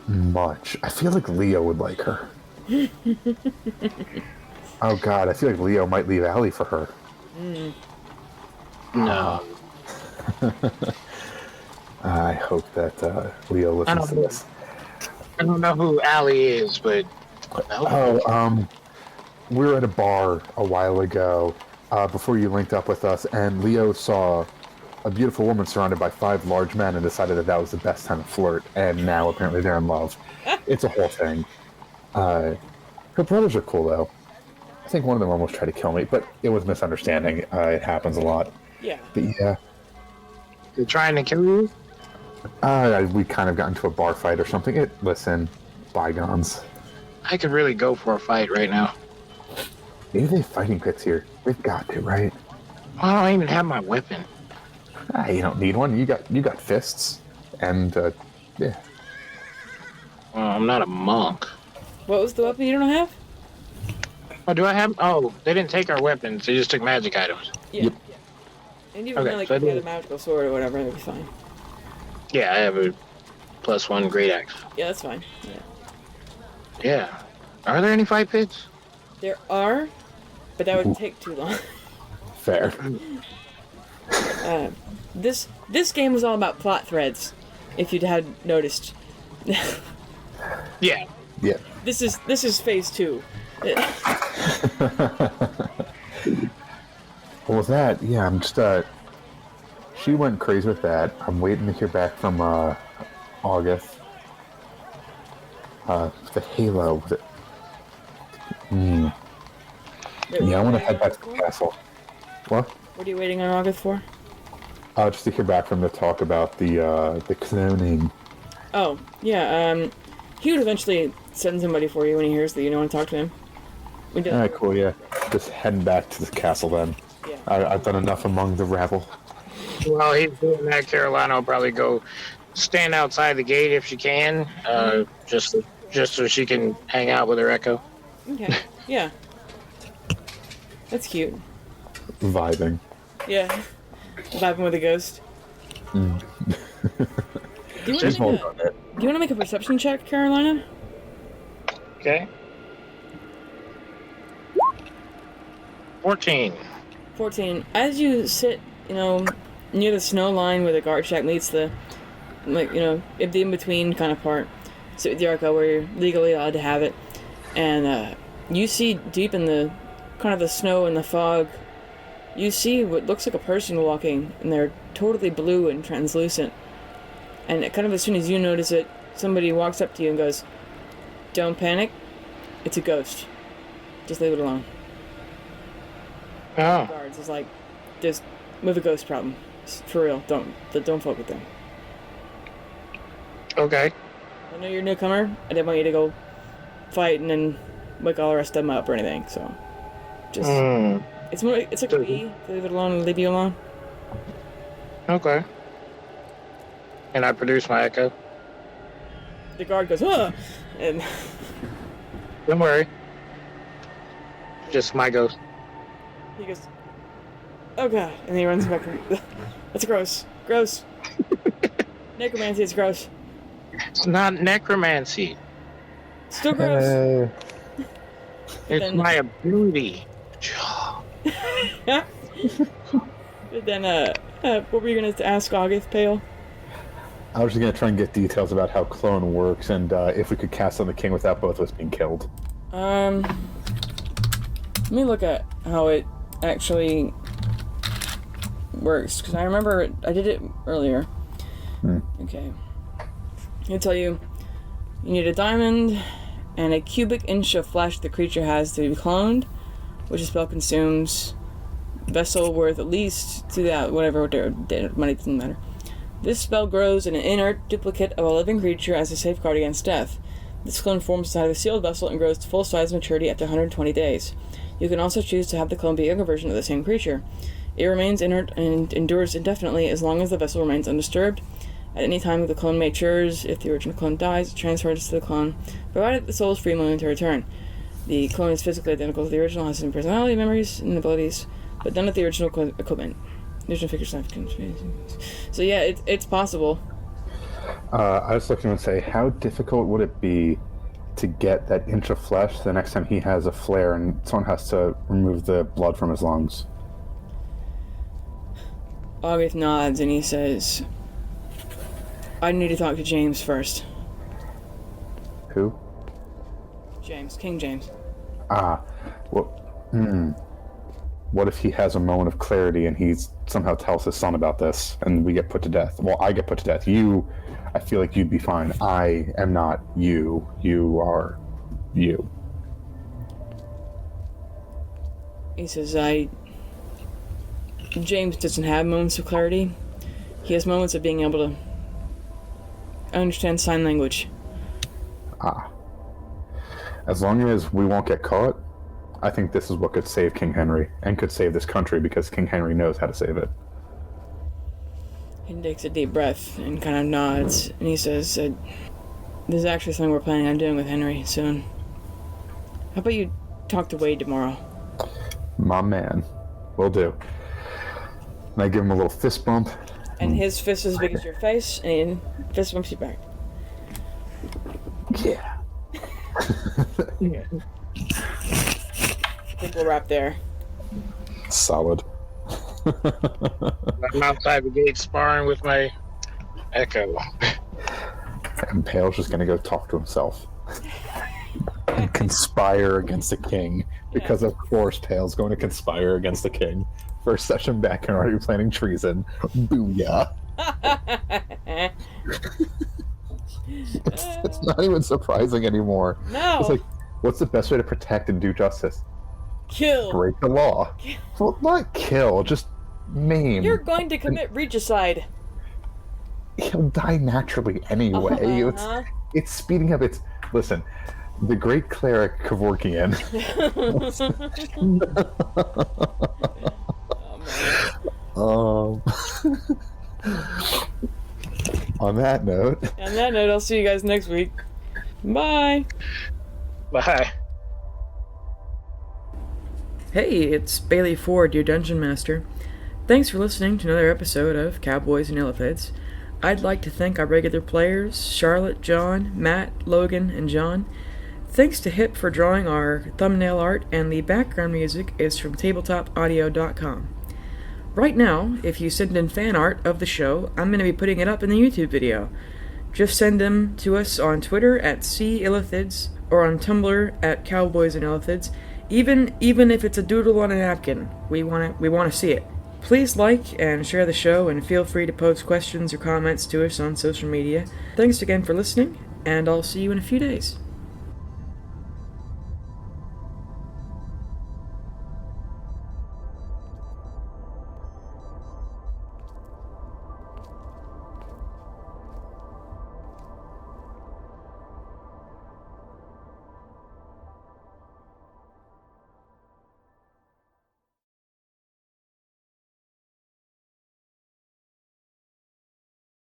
much. I feel like Leo would like her. Oh god, I feel like Leo might leave Allie for her. No. I hope that Leo listens to this. I don't know who Allie is, but... We were at a bar a while ago, before you linked up with us, and Leo saw a beautiful woman surrounded by 5 large men and decided that that was the best time to flirt, and now apparently they're in love. It's a whole thing. Her brothers are cool, though. I think one of them almost tried to kill me, but it was a misunderstanding. It happens a lot. Yeah. But yeah. They're trying to kill you? We kind of got into a bar fight or something. Listen, bygones. I could really go for a fight right now. Maybe they have fighting pits here. They've got to, right? I don't even have my weapon. You don't need one. You got fists, and yeah. Well, I'm not a monk. What was the weapon you don't have? Oh, do I have? Oh, they didn't take our weapons. They just took magic items. Yeah. Yep. And even Okay, like so I if you had a do- magical sword or whatever, that'd be fine. Yeah, I have a +1 great axe. Yeah, that's fine. Yeah. Yeah. Are there any fight pits? There are, but that would take too long. Fair. This game is all about plot threads, if you had noticed. Yeah. Yeah. This is phase 2. Well, with that, yeah, I'm just, she went crazy with that. I'm waiting to hear back from, August. The Halo. Was it? Yeah, I want to head back to the castle. What? What are you waiting on August for? Just to hear back from the talk about the cloning. Oh, yeah, he would eventually send somebody for you when he hears that you don't want to talk to him. We did. Alright, cool, yeah. Just heading back to the castle then. Yeah. I've done enough among the rabble. While he's doing that, Carolina will probably go stand outside the gate if she can, just so she can hang out with her Echo. Okay. Yeah. That's cute. Vibing. Yeah. Vibing with a ghost. Do you Just hold on there. want to make a perception check, Carolina? Okay. 14. 14. As you sit, near the snow line where the guard shack meets the, the in-between kind of part, sit with your Echo where you're legally allowed to have it, and you see deep in the kind of the snow and the fog, you see what looks like a person walking, and they're totally blue and translucent. And kind of as soon as you notice it, somebody walks up to you and goes, "Don't panic, it's a ghost. Just leave it alone." Oh. Guards is like, just we have a ghost problem. For real, don't fuck with them. Okay. I know you're a newcomer. I didn't want you to go fight and then wake all the rest of them up or anything. So, just it's like a bee. Leave it alone and leave you alone. Okay. And I produce my Echo. The guard goes, "Ah!" and Don't worry. Just my ghost. he goes, "Oh god!" and he runs back. That's gross. Gross. Necromancy is gross. It's not necromancy. Still gross. It's Then- my ability. But then, what were you gonna ask August, Pale? I was just gonna try and get details about how clone works and if we could cast on the king without both of us being killed. Let me look at how it actually works, because I remember I did it earlier. Okay. I'll tell you, you need a diamond and a cubic inch of flesh the creature has to be cloned, which a spell consumes vessel worth at least to that, whatever, money doesn't matter. This spell grows in an inert duplicate of a living creature as a safeguard against death. This clone forms inside of a sealed vessel and grows to full size maturity after 120 days. You can also choose to have the clone be a younger version of the same creature. It remains inert and endures indefinitely as long as the vessel remains undisturbed. At any time the clone matures, if the original clone dies, it transfers to the clone, provided the soul is free moment to return. The clone is physically identical to the original, has some personality, memories, and abilities, but none of the original equipment. The original figure's not. So yeah, it's possible. I was looking to say, how difficult would it be to get that inch of flesh the next time he has a flare and someone has to remove the blood from his lungs? August nods and he says, "I need to talk to James first." Who? James, King James. What if he has a moment of clarity and he somehow tells his son about this and we get put to death? Well, I get put to death. I feel like you'd be fine. I am not you. You are you. He says, James doesn't have moments of clarity. He has moments of being able to understand sign language. As long as we won't get caught, I think this is what could save King Henry and could save this country because King Henry knows how to save it. He takes a deep breath and kind of nods, and he says, "This is actually something we're planning on doing with Henry soon. How about you talk to Wade tomorrow. My man. Will do. And I give him a little fist bump. And his fist is as big as your face, and he fist bumps you back. Yeah. I think we'll wrap there. Solid. I'm outside the gate sparring with my Echo. And Pale's just gonna go talk to himself. And conspire against the king. Because of course Pale's going to conspire against the king. First session back and already planning treason. Booyah. it's not even surprising anymore. No. It's like, what's the best way to protect and do justice? Kill. Break the law. Well, not kill, just maim. You're going to commit regicide. He'll die naturally anyway. It's speeding up. Listen, the great cleric Kevorkian. On that note. On that note, I'll see you guys next week. Bye. Bye. Hey, it's Bailey Ford, your Dungeon Master. Thanks for listening to another episode of Cowboys and Illithids. I'd like to thank our regular players, Charlotte, John, Matt, Logan, and John. Thanks to Hip for drawing our thumbnail art, and the background music is from tabletopaudio.com. Right now, if you send in fan art of the show, I'm going to be putting it up in the YouTube video. Just send them to us on Twitter at @CIllithids or on Tumblr at Cowboys and Illithids. Even if it's a doodle on a napkin, we want to see it. Please like and share the show, and feel free to post questions or comments to us on social media. Thanks again for listening, and I'll see you in a few days.